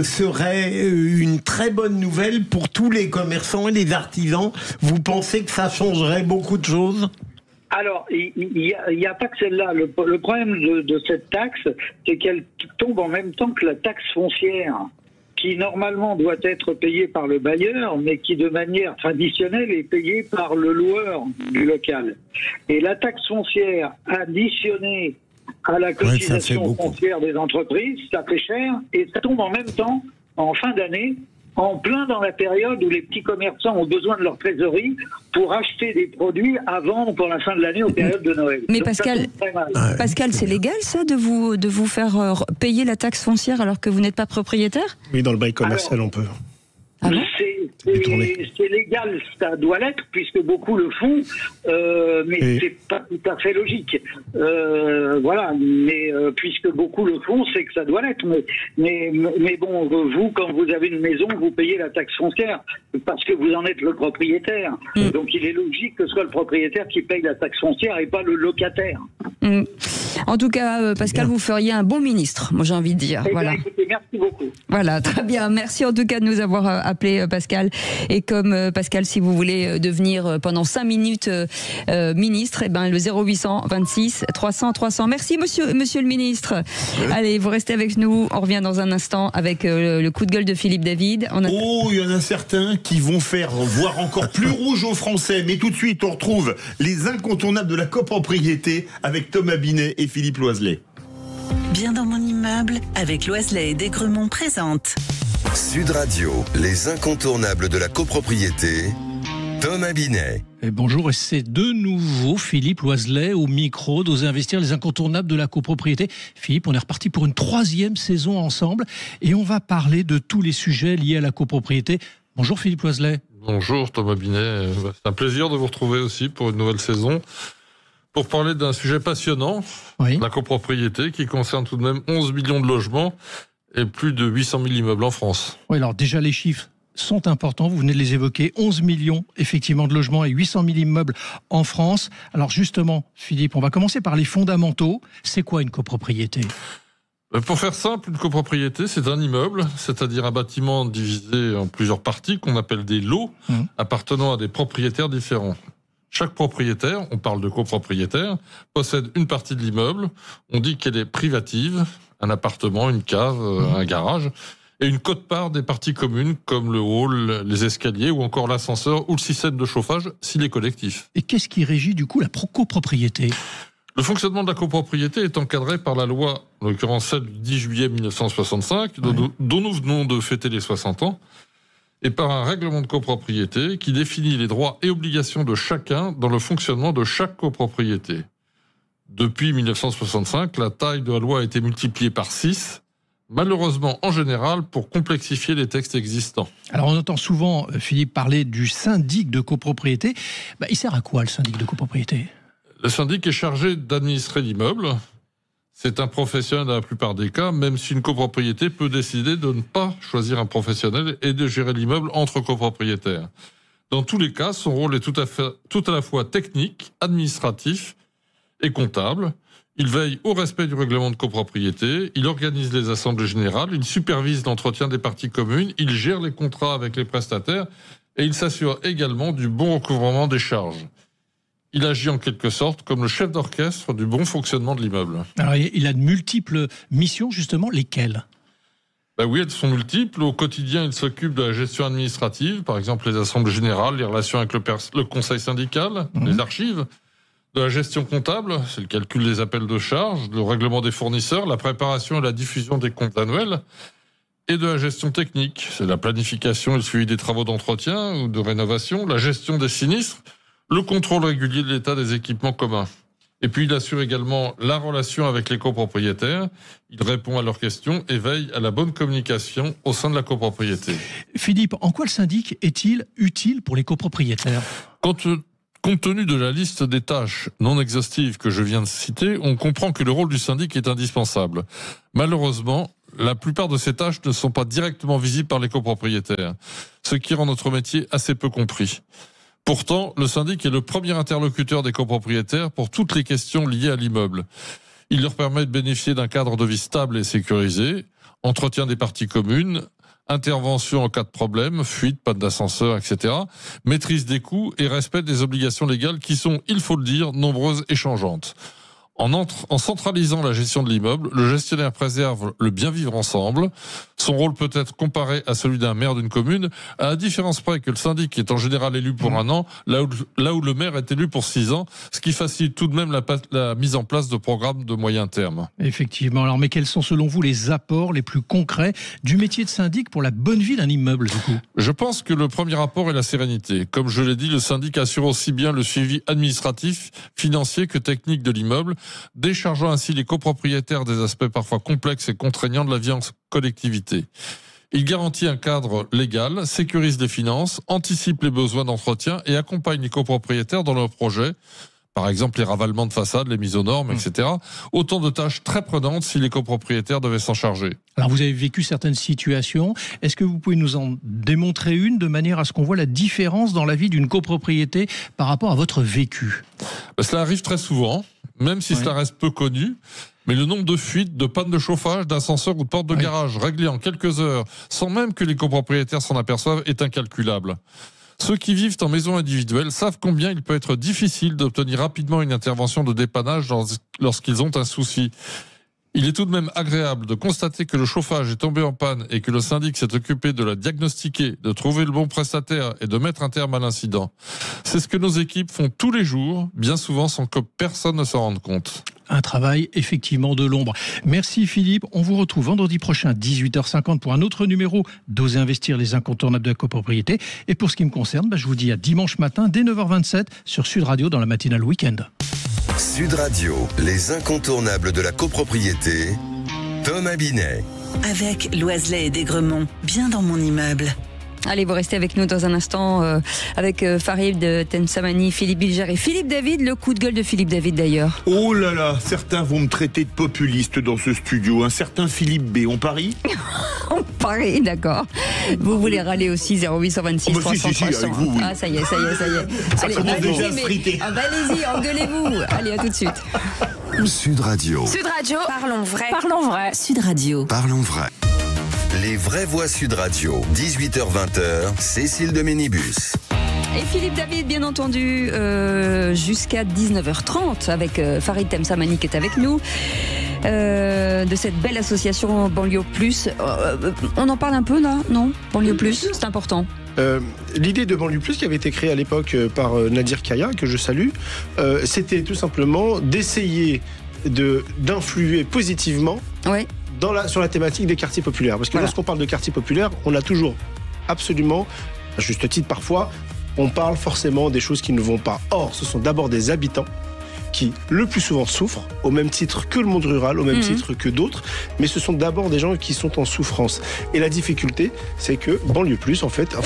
serait une très bonne nouvelle pour tous les commerçants et les artisans? Vous pensez que ça changerait beaucoup de choses? Alors, il n'y a pas que celle-là. Le problème de cette taxe, c'est qu'elle tombe en même temps que la taxe foncière, qui normalement doit être payée par le bailleur, mais qui de manière traditionnelle est payée par le loueur du local. Et la taxe foncière additionnée à la cotisation foncière des entreprises, ça fait cher, et ça tombe en même temps, en fin d'année, en plein dans la période où les petits commerçants ont besoin de leur trésorerie pour acheter des produits à vendre pour la fin de l'année aux périodes de Noël. Mais donc, Pascal, c'est légal ça de vous faire payer la taxe foncière alors que vous n'êtes pas propriétaire? Oui, dans le bail commercial, on peut. Ah bon? C'est légal, ça doit l'être, puisque beaucoup le font, mais c'est pas tout à fait logique. Voilà, mais puisque beaucoup le font, c'est que ça doit l'être. Mais bon, vous, quand vous avez une maison, vous payez la taxe foncière parce que vous en êtes le propriétaire. Donc il est logique que ce soit le propriétaire qui paye la taxe foncière et pas le locataire. En tout cas, Pascal, vous feriez un bon ministre, moi j'ai envie de dire. Voilà. Écoutez, merci beaucoup. Voilà, très bien. Merci en tout cas de nous avoir appelé, Pascal. Et comme Pascal, si vous voulez devenir pendant 5 minutes ministre, le 0800 26 300 300. Merci monsieur le ministre. Allez, vous restez avec nous. On revient dans un instant avec le coup de gueule de Philippe David. Il y en a certains qui vont faire voir encore plus rouge aux Français. Mais tout de suite, on retrouve les incontournables de la copropriété avec Thomas Binet et Philippe Loiselet. Bien dans mon immeuble, avec Loiselet et Desgremont présente. Sud Radio, les incontournables de la copropriété, Thomas Binet. Et bonjour, et c'est de nouveau Philippe Loiselet au micro d'Oser Investir, les incontournables de la copropriété. Philippe, on est reparti pour une 3e saison ensemble et on va parler de tous les sujets liés à la copropriété. Bonjour Philippe Loiselet. Bonjour Thomas Binet, c'est un plaisir de vous retrouver aussi pour une nouvelle saison. Pour parler d'un sujet passionnant, la copropriété, qui concerne tout de même 11 millions de logements et plus de 800 000 immeubles en France. Oui, alors déjà les chiffres sont importants, vous venez de les évoquer, 11 millions effectivement de logements et 800 000 immeubles en France. Alors justement, Philippe, on va commencer par les fondamentaux. C'est quoi une copropriété ? Pour faire simple, une copropriété, c'est un immeuble, c'est-à-dire un bâtiment divisé en plusieurs parties qu'on appelle des lots, appartenant à des propriétaires différents. Chaque propriétaire, on parle de copropriétaire, possède une partie de l'immeuble. On dit qu'elle est privative, un appartement, une cave, un garage, et une quote-part des parties communes comme le hall, les escaliers ou encore l'ascenseur ou le système de chauffage s'il est collectif. Et qu'est-ce qui régit du coup la copropriété ? Le fonctionnement de la copropriété est encadré par la loi, en l'occurrence celle du 10 juillet 1965, dont nous venons de fêter les 60 ans, et par un règlement de copropriété qui définit les droits et obligations de chacun dans le fonctionnement de chaque copropriété. Depuis 1965, la taille de la loi a été multipliée par 6, malheureusement en général pour complexifier les textes existants. Alors on entend souvent, Philippe, parler du syndic de copropriété. Il sert à quoi le syndic de copropriété ? Le syndic est chargé d'administrer l'immeuble. C'est un professionnel dans la plupart des cas, même si une copropriété peut décider de ne pas choisir un professionnel et de gérer l'immeuble entre copropriétaires. Dans tous les cas, son rôle est tout à la fois technique, administratif et comptable. Il veille au respect du règlement de copropriété, il organise les assemblées générales, il supervise l'entretien des parties communes, il gère les contrats avec les prestataires et il s'assure également du bon recouvrement des charges. Il agit en quelque sorte comme le chef d'orchestre du bon fonctionnement de l'immeuble. Alors, il a de multiples missions, justement, lesquelles ? Oui, elles sont multiples. Au quotidien, il s'occupe de la gestion administrative, par exemple les assemblées générales, les relations avec le conseil syndical, les archives, de la gestion comptable, c'est le calcul des appels de charges, le règlement des fournisseurs, la préparation et la diffusion des comptes annuels, et de la gestion technique, c'est la planification et le suivi des travaux d'entretien ou de rénovation, la gestion des sinistres, le contrôle régulier de l'état des équipements communs. Et puis il assure également la relation avec les copropriétaires, il répond à leurs questions et veille à la bonne communication au sein de la copropriété. Philippe, en quoi le syndic est-il utile pour les copropriétaires ? Quand Compte tenu de la liste des tâches non exhaustives que je viens de citer, on comprend que le rôle du syndic est indispensable. Malheureusement, la plupart de ces tâches ne sont pas directement visibles par les copropriétaires, ce qui rend notre métier assez peu compris. Pourtant, le syndic est le premier interlocuteur des copropriétaires pour toutes les questions liées à l'immeuble. Il leur permet de bénéficier d'un cadre de vie stable et sécurisé, entretien des parties communes, intervention en cas de problème, fuite, panne d'ascenseur, etc., maîtrise des coûts et respect des obligations légales qui sont, il faut le dire, nombreuses et changeantes. En centralisant la gestion de l'immeuble, le gestionnaire préserve le bien vivre ensemble. Son rôle peut être comparé à celui d'un maire d'une commune, à la différence près que le syndic est en général élu pour 1 an, là où le maire est élu pour 6 ans, ce qui facilite tout de même la mise en place de programmes de moyen terme. Effectivement. Alors, mais quels sont selon vous les apports les plus concrets du métier de syndic pour la bonne vie d'un immeuble, du coup ? Je pense que le premier apport est la sérénité. Comme je l'ai dit, le syndic assure aussi bien le suivi administratif, financier que technique de l'immeuble, déchargeant ainsi les copropriétaires des aspects parfois complexes et contraignants de la vie en collectivité. Il garantit un cadre légal, sécurise les finances, anticipe les besoins d'entretien et accompagne les copropriétaires dans leurs projets, par exemple les ravalements de façade, les mises aux normes, etc. Autant de tâches très prenantes si les copropriétaires devaient s'en charger. Alors vous avez vécu certaines situations, est-ce que vous pouvez nous en démontrer une de manière à ce qu'on voit la différence dans la vie d'une copropriété par rapport à votre vécu ? Cela arrive très souvent, même si cela reste peu connu. Mais le nombre de fuites, de pannes de chauffage, d'ascenseur ou de porte de garage réglées en quelques heures, sans même que les copropriétaires s'en aperçoivent, est incalculable. Ceux qui vivent en maison individuelle savent combien il peut être difficile d'obtenir rapidement une intervention de dépannage lorsqu'ils ont un souci. Il est tout de même agréable de constater que le chauffage est tombé en panne et que le syndic s'est occupé de la diagnostiquer, de trouver le bon prestataire et de mettre un terme à l'incident. C'est ce que nos équipes font tous les jours, bien souvent sans que personne ne s'en rende compte. Un travail effectivement de l'ombre. Merci Philippe, on vous retrouve vendredi prochain 18h50 pour un autre numéro d'Oser investir, les incontournables de la copropriété. Et pour ce qui me concerne, je vous dis à dimanche matin dès 9h27 sur Sud Radio dans la matinale week-end. Sud Radio, les incontournables de la copropriété, Thomas Binet. Avec Loiselet et Desgremont, bien dans mon immeuble. Allez, vous restez avec nous dans un instant avec Farid Temsamani, Philippe Bilger et Philippe David. Le coup de gueule de Philippe David d'ailleurs. Oh là là, certains vont me traiter de populiste dans ce studio. Un certain Philippe B, on parie? On parie, d'accord. Vous voulez râler aussi 0826 300 300. Vous, oui. Ah, ça y est. Allez, allez-y, engueulez-vous. Allez, à tout de suite. Sud Radio. Sud Radio, parlons vrai. Parlons vrai. Sud Radio. Parlons vrai. Les vraies voix Sud Radio, 18h-20h, Cécile de Ménibus. Et Philippe David, bien entendu, jusqu'à 19h30 avec Farid Temsamani qui est avec nous, de cette belle association Banlieue Plus. On en parle un peu là, non? Banlieue Plus, c'est important. L'idée de Banlieue Plus qui avait été créée à l'époque par Nadir Kaya, que je salue, c'était tout simplement d'essayer d'influer positivement sur la thématique des quartiers populaires. Parce que lorsqu'on parle de quartiers populaires, on a toujours absolument, à juste titre parfois, on parle forcément des choses qui ne vont pas. Or, ce sont d'abord des habitants qui, le plus souvent, souffrent, au même titre que le monde rural, au même titre que d'autres, mais ce sont d'abord des gens qui sont en souffrance. Et la difficulté, c'est que Banlieue Plus, en fait,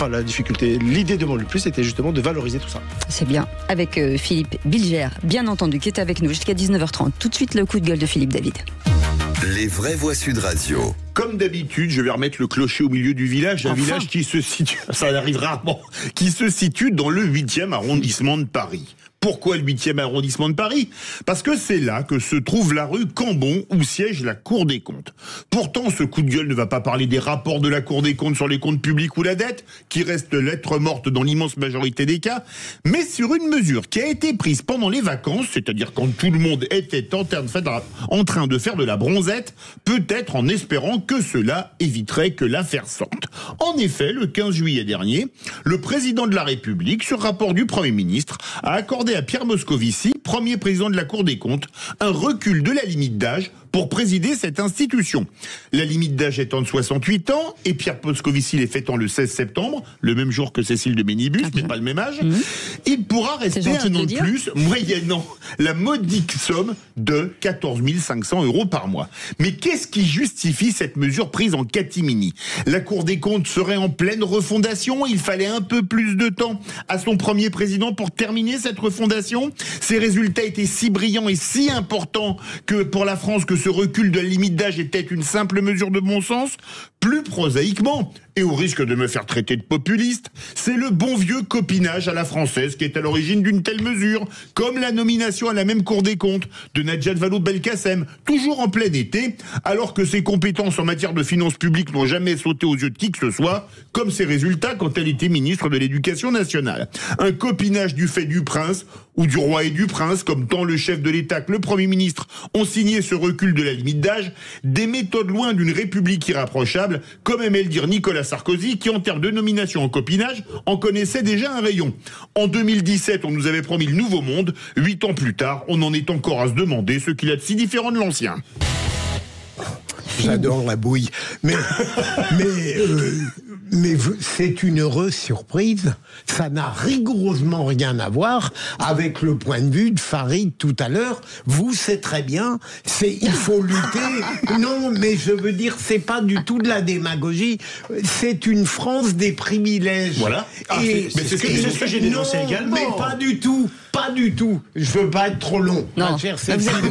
l'idée de Banlieue Plus, c'était justement de valoriser tout ça. C'est bien. Avec Philippe Bilger, bien entendu, qui est avec nous jusqu'à 19h30. Tout de suite, le coup de gueule de Philippe David. Les vraies voix Sud Radio. Comme d'habitude, je vais remettre le clocher au milieu du village, village qui se situe, ça arrive rarement, qui se situe dans le 8e arrondissement de Paris. Pourquoi le 8e arrondissement de Paris? Parce que c'est là que se trouve la rue Cambon, où siège la Cour des comptes. Pourtant, ce coup de gueule ne va pas parler des rapports de la Cour des comptes sur les comptes publics ou la dette, qui reste lettre morte dans l'immense majorité des cas, mais sur une mesure qui a été prise pendant les vacances, c'est-à-dire quand tout le monde était en train de faire de la bronzette, peut-être en espérant que cela éviterait que l'affaire sorte. En effet, le 15 juillet dernier, le président de la République, sur rapport du Premier ministre, a accordé à Pierre Moscovici, premier président de la Cour des comptes, un recul de la limite d'âge pour présider cette institution. La limite d'âge étant de 68 ans, et Pierre Moscovici les fêtant le 16 septembre, le même jour que Cécile de Ménibus, mais pas le même âge, il pourra rester un an de plus, moyennant la modique somme de 14 500 € par mois. Mais qu'est-ce qui justifie cette mesure prise en catimini? La Cour des comptes serait en pleine refondation, il fallait un peu plus de temps à son premier président pour terminer cette refondation. Ces résultats étaient si brillants et si importants que pour la France que ce recul de la limite d'âge était une simple mesure de bon sens. Plus prosaïquement, et au risque de me faire traiter de populiste, c'est le bon vieux copinage à la française qui est à l'origine d'une telle mesure, comme la nomination à la même Cour des comptes de Najat Vallaud-Belkacem, toujours en plein été, alors que ses compétences en matière de finances publiques n'ont jamais sauté aux yeux de qui que ce soit, comme ses résultats quand elle était ministre de l'Éducation nationale. Un copinage du fait du prince, ou du roi et du prince, comme tant le chef de l'État que le Premier ministre ont signé ce recul de la limite d'âge, des méthodes loin d'une république irrapprochable, comme aimait le dire Nicolas Sarkozy, qui en termes de nomination en copinage, en connaissait déjà un rayon. En 2017, on nous avait promis le nouveau monde. 8 ans plus tard, on en est encore à se demander ce qu'il a de si différent de l'ancien. J'adore la bouille. Mais c'est une heureuse surprise. Ça n'a rigoureusement rien à voir avec le point de vue de Farid tout à l'heure. Vous, c'est très bien. Il faut lutter. Non, mais je veux dire, c'est pas du tout de la démagogie. C'est une France des privilèges. Voilà. Mais c'est ce que j'ai dénoncé également. Mais pas du tout. Pas du tout. Je veux pas être trop long. Non. Chère Vous avez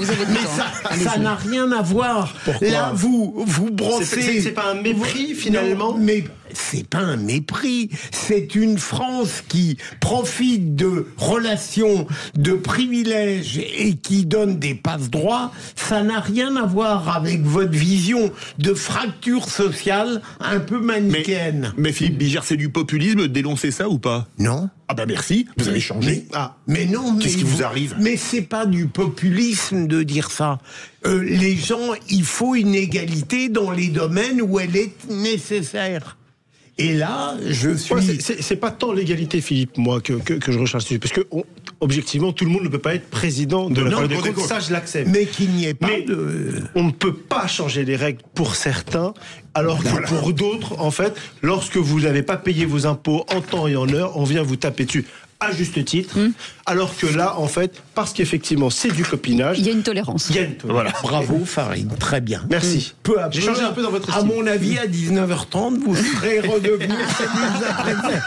mais ça n'a rien à voir. Pourquoi? Là, vous brossez. C'est pas un mépris, finalement? Non, mais c'est pas un mépris. C'est une France qui profite de relations, de privilèges et qui donne des passe-droits. Ça n'a rien à voir avec votre vision de fracture sociale un peu manichéenne. Mais Philippe Bigère, c'est du populisme de dénoncer ça ou pas? Non. Ah bah merci, vous avez changé. Mais non, qu'est-ce qui vous arrive? Mais c'est pas du populisme de dire ça. Les gens, il faut une égalité dans les domaines où elle est nécessaire. Et là, je suis... C'est pas tant l'égalité, Philippe, moi, que je recherche dessus. Parce que, objectivement, tout le monde ne peut pas être président de la Cour des comptes. Ça, je l'accepte. Mais qu'il n'y ait pas on ne peut pas changer les règles pour certains, alors que pour d'autres, en fait, lorsque vous n'avez pas payé vos impôts en temps et en heure, on vient vous taper dessus. À juste titre, alors que là, en fait, parce qu'effectivement, c'est du copinage. Il y a une tolérance. Voilà. Bravo, Farid. Très bien. Merci. Peu à peu. J'ai changé un peu dans votre À estime. mon avis, à 19h30, vous serez redevenu ce que vous appréciez.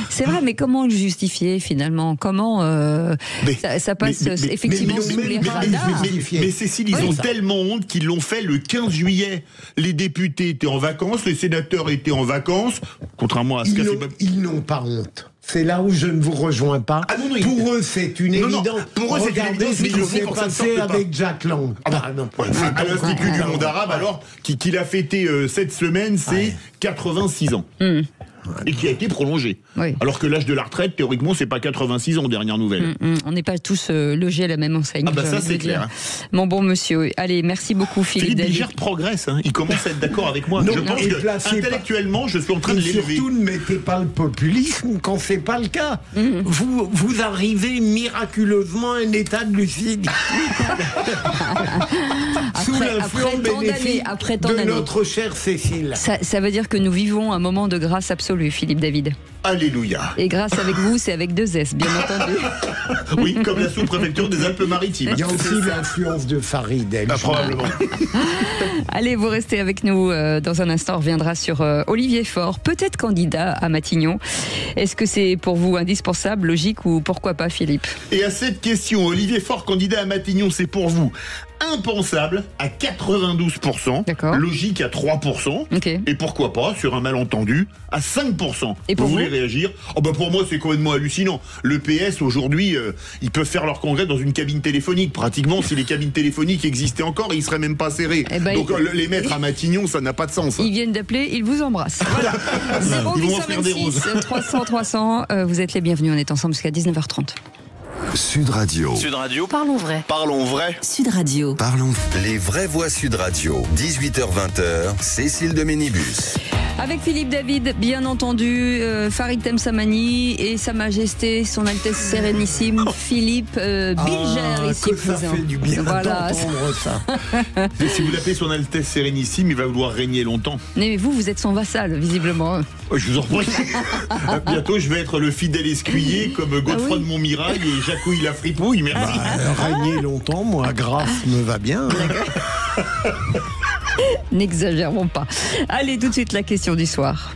C'est vrai, mais comment le justifier finalement? Comment ça passe effectivement sous les radars? Mais Cécile, ils ont tellement honte qu'ils l'ont fait le 15 juillet. Les députés étaient en vacances, les sénateurs étaient en vacances, contrairement à ce qu'a fait... Ils n'ont pas honte. C'est là où je ne vous rejoins pas. Pour eux, c'est une évidence. Pour eux, c'est une évidence, ce qui s'est passé avec Jack Lang. À l'Institut du monde arabe, alors, qu'il a fêté cette semaine, c'est 86 ans. Et qui a été prolongé. Oui. Alors que l'âge de la retraite, théoriquement, c'est pas 86 ans, dernière nouvelle. On n'est pas tous logés à la même enseigne. Ah bah ça, c'est clair. Mon bon monsieur. Allez, merci beaucoup, Philippe David. Bigère progresse, hein. Il commence à être d'accord avec moi. Je pense que, intellectuellement, je suis en train de l'élever. Surtout, ne mettez pas le populisme quand c'est pas le cas. Vous arrivez miraculeusement à un état de lucidité. Sous l'influence bénéfique de notre chère Cécile. Ça veut dire que nous vivons un moment de grâce absolue, Philippe David. Alléluia. Et grâce avec vous, c'est avec 2 S, bien entendu. Oui, comme la sous-préfecture des Alpes-Maritimes. Il y a aussi l'influence de Farid. Probablement. Allez, vous restez avec nous. Dans un instant, on reviendra sur Olivier Faure, peut-être candidat à Matignon. Est-ce que c'est pour vous indispensable, logique ou pourquoi pas, Philippe? Et à cette question, Olivier Faure, candidat à Matignon, c'est pour vous impensable à 92%, logique à 3%, et pourquoi pas, sur un malentendu, à 5%. Et pour vous voulez réagir? Pour moi, c'est complètement hallucinant. Le PS, aujourd'hui, ils peuvent faire leur congrès dans une cabine téléphonique. Pratiquement, si les cabines téléphoniques existaient encore, ils seraient même pas serrés. Donc, les mettre à Matignon, ça n'a pas de sens. Ils viennent d'appeler, ils vous embrassent. Voilà. 0826 300 300, vous êtes les bienvenus, on est ensemble jusqu'à 19h30. Sud Radio. Sud Radio. Parlons vrai. Parlons vrai. Sud Radio. Parlons les vraies voix Sud Radio. 18h-20h, Cécile de Ménibus. Avec Philippe David, bien entendu, Farid Temsamani et Sa Majesté, Son Altesse Sérénissime, Philippe Bilger, ici que ça présent. fait du bien d'entendre ça. Si vous l'appelez Son Altesse Sérénissime, il va vouloir régner longtemps. Mais vous êtes son vassal, visiblement. Je vous en prie. Bientôt, je vais être le fidèle escuyer comme Godefroy de Montmirail et Jacouille la fripouille. Merci. Régner longtemps, moi, grâce me va bien. N'exagérons pas. Allez, tout de suite, la question du soir.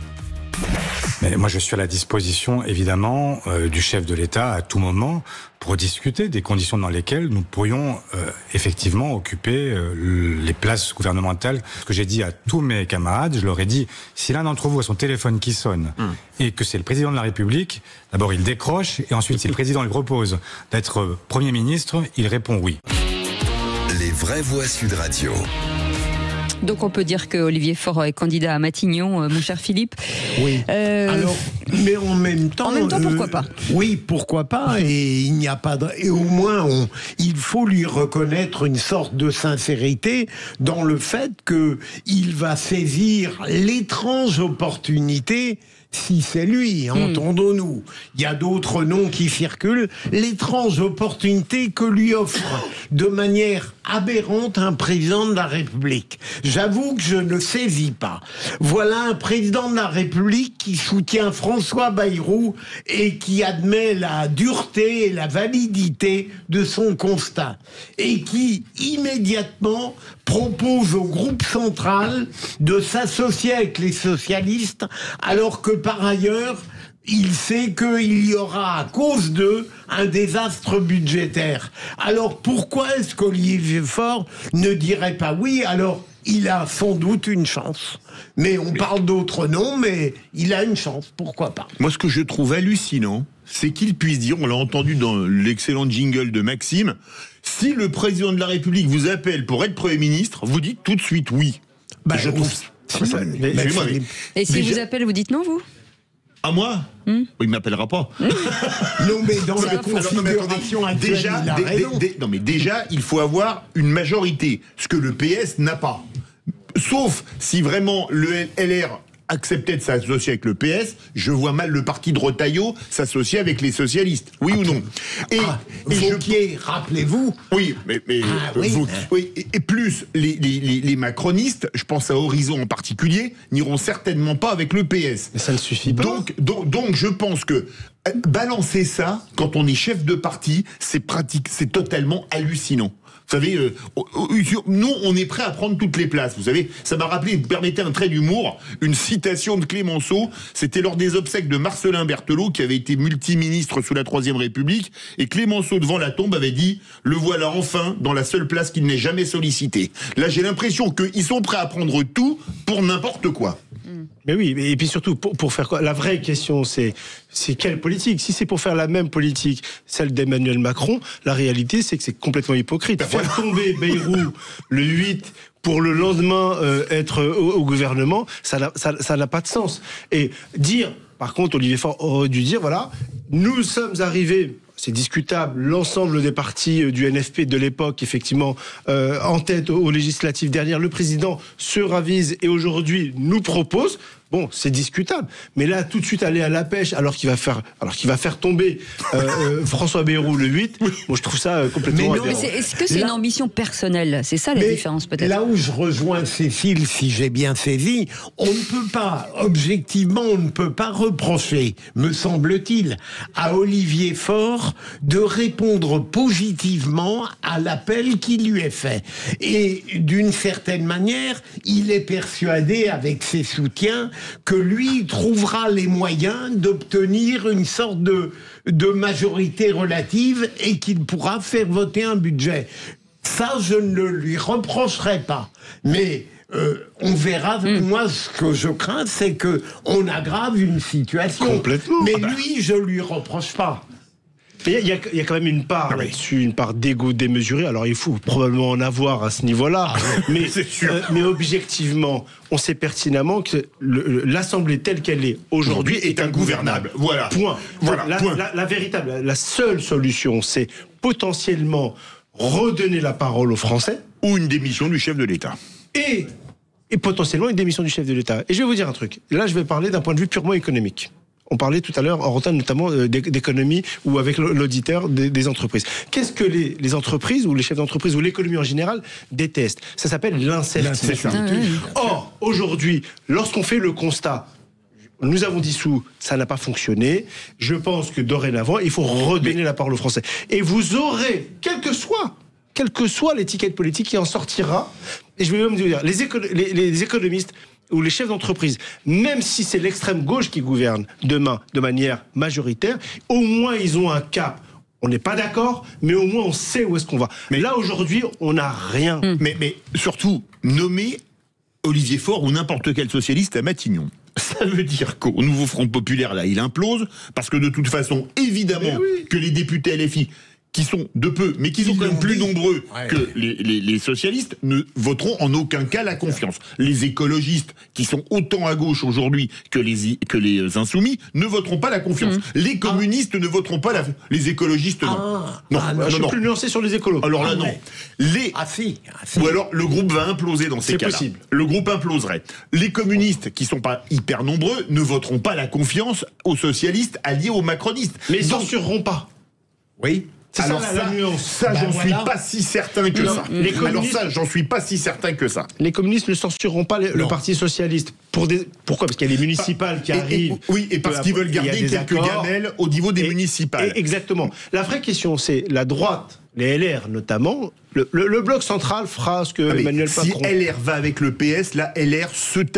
Mais moi, je suis à la disposition, évidemment, du chef de l'État à tout moment pour discuter des conditions dans lesquelles nous pourrions effectivement occuper les places gouvernementales. Ce que j'ai dit à tous mes camarades, je leur ai dit, si l'un d'entre vous a son téléphone qui sonne et que c'est le président de la République, d'abord il décroche et ensuite si le président lui propose d'être Premier ministre, il répond oui. Les vraies voix Sud Radio. Donc on peut dire que Olivier Faure est candidat à Matignon, mon cher Philippe. Oui. Alors, mais en même temps, pourquoi pas ? Oui, pourquoi pas. Et il n'y a pas et au moins il faut lui reconnaître une sorte de sincérité dans le fait que il va saisir l'étrange opportunité. Si c'est lui, entendons-nous. Il y a d'autres noms qui circulent. L'étrange opportunité que lui offre de manière aberrante un président de la République. J'avoue que je ne saisis pas. Voilà un président de la République qui soutient François Bayrou et qui admet la dureté et la validité de son constat. Et qui, immédiatement, propose au groupe central de s'associer avec les socialistes, alors que par ailleurs, il sait qu'il y aura à cause d'eux un désastre budgétaire. Alors pourquoi est-ce qu'Olivier Faure ne dirait pas oui ? Alors il a sans doute une chance. Mais on parle d'autres noms, mais il a une chance, pourquoi pas ? Moi, ce que je trouve hallucinant, c'est qu'il puisse dire, on l'a entendu dans l'excellent jingle de Maxime, si le président de la République vous appelle pour être Premier ministre, vous dites tout de suite oui. Je trouve... Et s'il vous appelle, vous dites non, vous ? À moi Il ne m'appellera pas. Non, mais dans la configuration actuelle, déjà, il faut avoir une majorité, ce que le PS n'a pas. Sauf si vraiment le LR acceptait de s'associer avec le PS, je vois mal le parti de Retailleau s'associer avec les socialistes. Oui ou non ? Vauquier, rappelez-vous. Oui, mais et plus les macronistes, je pense à Horizon en particulier, n'iront certainement pas avec le PS. Mais ça ne suffit pas. Donc je pense que balancer ça, quand on est chef de parti, c'est totalement hallucinant. Vous savez, nous, on est prêt à prendre toutes les places. Vous savez, ça m'a rappelé, permettez un trait d'humour, une citation de Clémenceau. C'était lors des obsèques de Marcellin Berthelot, qui avait été multiministre sous la Troisième République. Et Clémenceau, devant la tombe, avait dit « Le voilà enfin dans la seule place qu'il n'ait jamais sollicitée ». Là, j'ai l'impression qu'ils sont prêts à prendre tout pour n'importe quoi. Mais oui, et puis surtout, pour faire quoi ? La vraie question, c'est quelle politique ? Si c'est pour faire la même politique, celle d'Emmanuel Macron, la réalité, c'est que c'est complètement hypocrite. Faire tomber Bayrou le 8 pour le lendemain être au gouvernement, ça n'a pas de sens. Et dire, par contre, Olivier Faure aurait dû dire, voilà, nous sommes arrivés... C'est discutable, l'ensemble des partis du NFP de l'époque, effectivement, en tête aux législatives dernières, le président se ravise et aujourd'hui nous propose. Bon, c'est discutable. Mais là, tout de suite aller à la pêche, alors qu'il va faire tomber François Bayrou le 8, moi je trouve ça complètement aberrant. Mais est-ce que c'est une ambition personnelle ? C'est ça la différence peut-être ? Là où je rejoins Cécile, si j'ai bien saisi, on ne peut pas, objectivement, on ne peut pas reprocher, me semble-t-il, à Olivier Faure de répondre positivement à l'appel qui lui est fait. Et d'une certaine manière, il est persuadé avec ses soutiens que lui trouvera les moyens d'obtenir une sorte de majorité relative et qu'il pourra faire voter un budget. Ça, je ne le lui reprocherai pas. Mais on verra. Moi, ce que je crains, c'est que on aggrave une situation. Complètement. Mais lui, je lui reproche pas. Il y a quand même une part là-dessus, une part d'égo démesuré. Alors il faut probablement en avoir à ce niveau-là, mais objectivement, on sait pertinemment que l'Assemblée telle qu'elle est aujourd'hui est ingouvernable. Voilà. Point. Voilà. La seule solution, c'est potentiellement redonner la parole aux Français ou une démission du chef de l'État. Et et potentiellement une démission du chef de l'État. Et je vais vous dire un truc. Là, je vais parler d'un point de vue purement économique. On parlait tout à l'heure en retard notamment d'économie ou avec l'auditeur des entreprises. Qu'est-ce que les entreprises ou les chefs d'entreprise ou l'économie en général détestent? Ça s'appelle l'incertitude. Or, aujourd'hui, lorsqu'on fait le constat, nous avons dissous, ça n'a pas fonctionné, je pense que dorénavant, il faut redonner la parole aux Français. Et vous aurez, quelle que soit l'étiquette politique qui en sortira, et je vais même vous dire, les économistes ou les chefs d'entreprise, même si c'est l'extrême gauche qui gouverne demain de manière majoritaire, au moins ils ont un cap. On n'est pas d'accord, mais au moins on sait où est-ce qu'on va. Mais là aujourd'hui, on n'a rien. Mais surtout, nommer Olivier Faure ou n'importe quel socialiste à Matignon. Ça veut dire qu'au Nouveau Front Populaire, là, il implose, parce que de toute façon, évidemment, que les députés LFI, qui sont de peu, mais qui sont quand même plus nombreux que les socialistes, ne voteront en aucun cas la confiance. Les écologistes, qui sont autant à gauche aujourd'hui que les insoumis, ne voteront pas la confiance. Les communistes ne voteront pas les écologistes, non. Je suis plus nuancé sur les écolos. Alors là, non. Ou alors, le groupe va imploser dans ces cas-là. C'est possible. Le groupe imploserait. Les communistes, qui sont pas hyper nombreux, ne voteront pas la confiance aux socialistes alliés aux macronistes. Mais ils censureront pas. Oui. Alors la nuance. Ça, j'en suis pas si certain que ça. Alors ça, j'en suis pas si certain que ça. Les communistes ne censureront pas le Parti socialiste. Pourquoi? Parce qu'il y a les municipales qui arrivent. Oui, et parce qu'ils veulent garder quelques gamelles au niveau des municipales. Exactement. La vraie question, c'est la droite, les LR notamment. Le bloc central fera ce que Emmanuel Macron... Si LR va avec le PS, là, LR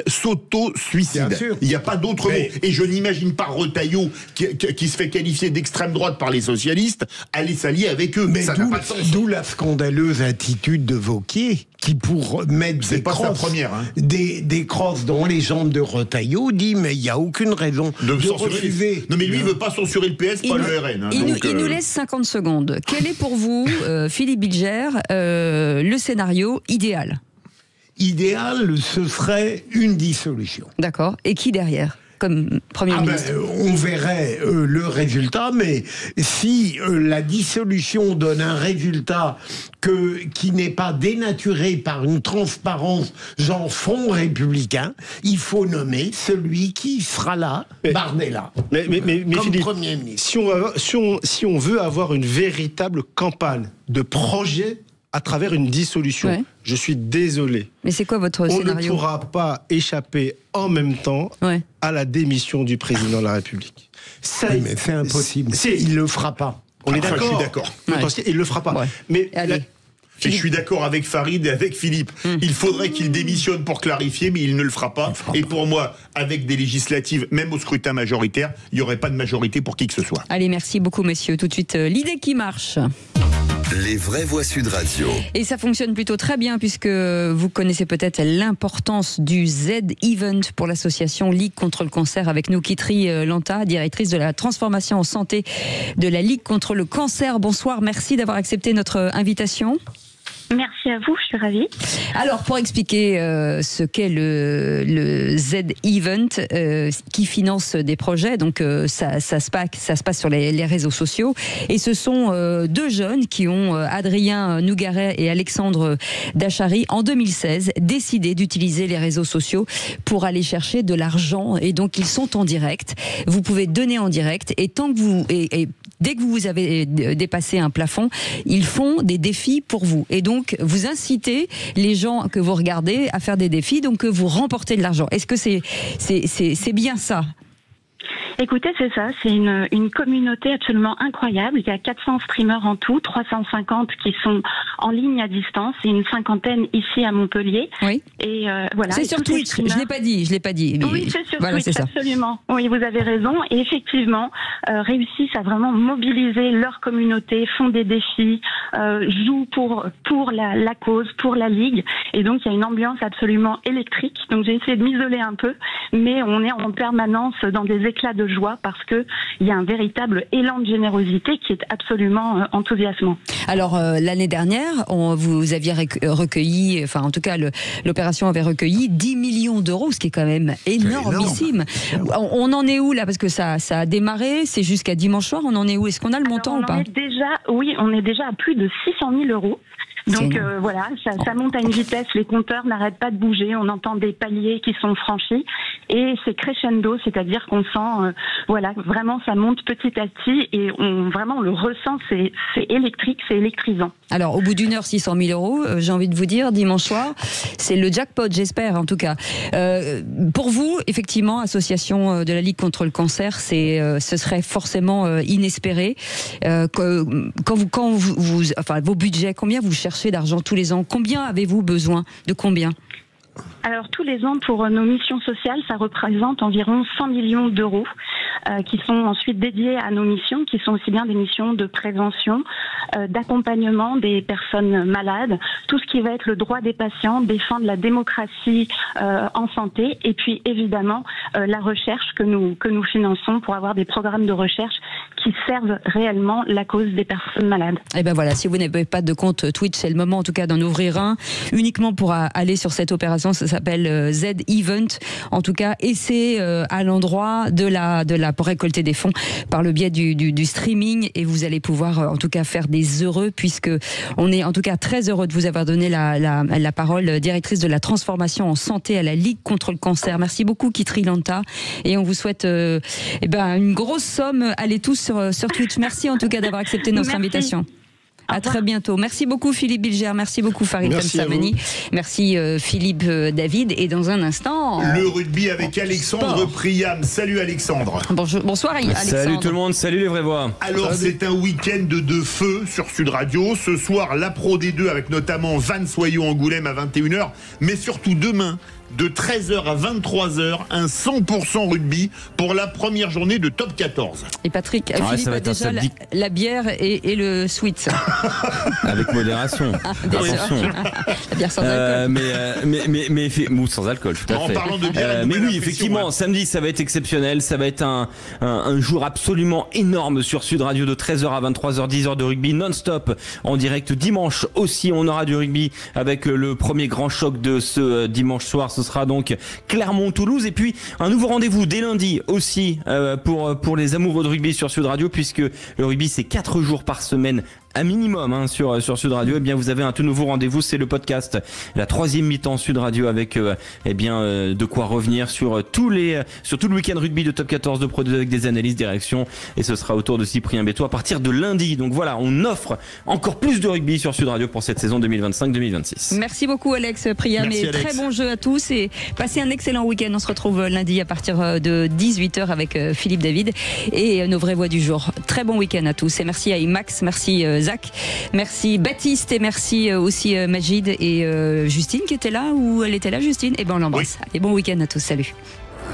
s'auto-suicide. Il n'y a pas d'autre mot. Et je n'imagine pas Retailleau, qui se fait qualifier d'extrême droite par les socialistes, aller s'allier avec eux. Mais ça n'a pas de sens. D'où la scandaleuse attitude de Wauquiez, qui pour mettre des crosses dans les jambes de Retailleau, dit mais il n'y a aucune raison de refuser. Non mais lui, il ne veut pas censurer le PS, pas le RN. Il nous laisse 50 secondes. Quel est pour vous, Philippe Bilger, le scénario idéal? Idéal, ce serait une dissolution. D'accord. Et qui derrière comme Premier ministre? On verrait le résultat, mais si la dissolution donne un résultat qui n'est pas dénaturé par une transparence genre Front républicain, il faut nommer celui qui sera là, Bardella, mais comme Philippe, Premier ministre. Si on veut avoir une véritable campagne de projet à travers une dissolution, je suis désolé. Mais c'est quoi votre scénario? On ne pourra pas échapper en même temps à la démission du président de la République. Mais c'est impossible. Il ne le fera pas. On est d'accord. Je suis d'accord. Il ne le fera pas. Mais et je suis d'accord avec Farid et avec Philippe. Il faudrait qu'il démissionne pour clarifier, mais il ne le fera pas. Et pour moi, avec des législatives, même au scrutin majoritaire, il n'y aurait pas de majorité pour qui que ce soit. Allez, merci beaucoup, messieurs. Tout de suite, l'idée qui marche. Les vraies voix Sud Radio. Et ça fonctionne plutôt très bien puisque vous connaissez peut-être l'importance du Z-Event pour l'association Ligue contre le cancer. Avec nous, Kitri Lanta, directrice de la transformation en santé de la Ligue contre le cancer. Bonsoir, merci d'avoir accepté notre invitation. Merci à vous, je suis ravie. Alors, pour expliquer ce qu'est le Z-Event qui finance des projets, donc ça se passe sur les réseaux sociaux. Et ce sont deux jeunes qui ont, Adrien Nougaret et Alexandre Dachary, en 2016, décidé d'utiliser les réseaux sociaux pour aller chercher de l'argent. Et donc, ils sont en direct. Vous pouvez donner en direct. Et tant que vous... Dès que vous avez dépassé un plafond, ils font des défis pour vous. Et donc, vous incitez les gens que vous regardez à faire des défis, donc que vous remportez de l'argent. Est-ce que c'est bien ça ? Écoutez, c'est ça, c'est une communauté absolument incroyable. Il y a 400 streamers en tout, 350 qui sont en ligne à distance et une cinquantaine ici à Montpellier. Oui. Et voilà. C'est sur Twitch, je l'ai pas dit. Oui, c'est sur Twitch, absolument. Oui, vous avez raison. Et effectivement, réussissent à vraiment mobiliser leur communauté, font des défis, jouent pour la cause, pour la Ligue. Et donc, il y a une ambiance absolument électrique. Donc, j'ai essayé de m'isoler un peu, mais on est en permanence dans des éclats de joie parce que il y a un véritable élan de générosité qui est absolument enthousiasmant. Alors l'année dernière, vous aviez recueilli, enfin en tout cas l'opération avait recueilli 10 millions d'euros, ce qui est quand même énormissime. On en est où là? Parce que ça a démarré, c'est jusqu'à dimanche soir. On en est où? Est-ce qu'on a le montant ou pas? Oui, on est déjà à plus de 600 000 euros. Donc voilà, ça monte à une vitesse, les compteurs n'arrêtent pas de bouger, on entend des paliers qui sont franchis et c'est crescendo, c'est-à-dire qu'on sent, voilà, vraiment ça monte petit à petit et on le ressent, c'est électrique, c'est électrisant. Alors au bout d'une heure, 600 000 euros, j'ai envie de vous dire, dimanche soir, c'est le jackpot, j'espère en tout cas. Pour vous, effectivement, association de la Ligue contre le cancer, ce serait forcément inespéré. Quand vos budgets, combien vous cherchez d'argent tous les ans? Combien avez-vous besoin? De combien? Alors tous les ans pour nos missions sociales, ça représente environ 100 millions d'euros qui sont ensuite dédiés à nos missions, qui sont aussi bien des missions de prévention, d'accompagnement des personnes malades, tout ce qui va être le droit des patients, défendre la démocratie en santé, et puis évidemment la recherche que nous finançons pour avoir des programmes de recherche qui servent réellement la cause des personnes malades. Et ben voilà, si vous n'avez pas de compte Twitch, c'est le moment en tout cas d'en ouvrir un, uniquement pour aller sur cette opération. Ça s'appelle Z-Event, en tout cas, et c'est à l'endroit pour récolter des fonds par le biais du streaming, et vous allez pouvoir en tout cas faire des heureux, puisque on est en tout cas très heureux de vous avoir donné la parole, directrice de la transformation en santé à la Ligue contre le cancer. Merci beaucoup Kitri Lanta, et on vous souhaite une grosse somme. Allez tous sur Twitch. Merci en tout cas d'avoir accepté notre invitation. À très bientôt. Merci beaucoup Philippe Bilger, merci beaucoup Farid Temsamani, merci Philippe David, et dans un instant... Le rugby avec Alexandre Priam. Salut Alexandre. Bonsoir Alexandre. Salut tout le monde, salut les vrais voix. Alors c'est un week-end de feu sur Sud Radio. Ce soir, la Pro D2 avec notamment Vannes Soyaux-Angoulême à 21h, mais surtout demain, de 13h à 23h, un 100% rugby pour la première journée de Top 14. Et Patrick, Philippe a déjà la bière et le sweet. Avec modération. Attention. La bière sans alcool. Mais sans alcool, tout à fait. En parlant de bière, mais oui, effectivement, samedi, ça va être exceptionnel. Ça va être un jour absolument énorme sur Sud Radio, de 13h à 23h, 10h de rugby non-stop en direct. Dimanche aussi, on aura du rugby avec le premier grand choc de ce dimanche soir. Ce sera donc Clermont-Toulouse, et puis un nouveau rendez-vous dès lundi aussi pour les amoureux de rugby sur Sud Radio, puisque le rugby c'est 4 jours par semaine un minimum sur Sud Radio. Eh bien vous avez un tout nouveau rendez-vous, c'est le podcast, la 3e mi-temps Sud Radio, avec de quoi revenir sur tout le week-end rugby de Top 14 de Pro 2 avec des analyses, des réactions, et ce sera au tour de Cyprien Bétaux à partir de lundi. Donc voilà, on offre encore plus de rugby sur Sud Radio pour cette saison 2025-2026. Merci beaucoup Alex Priam, et très bon jeu à tous, et passez un excellent week-end. On se retrouve lundi à partir de 18h avec Philippe David et nos vraies voix du jour. Très bon week-end à tous, et merci à Imax, merci Zach, merci Baptiste, et merci aussi Magid et Justine qui était là, ou elle était là Justine, et on l'embrasse. Oui. Et bon week-end à tous, salut.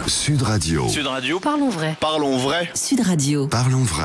Sud Radio. Sud Radio. Parlons vrai. Parlons vrai. Sud Radio. Parlons vrai.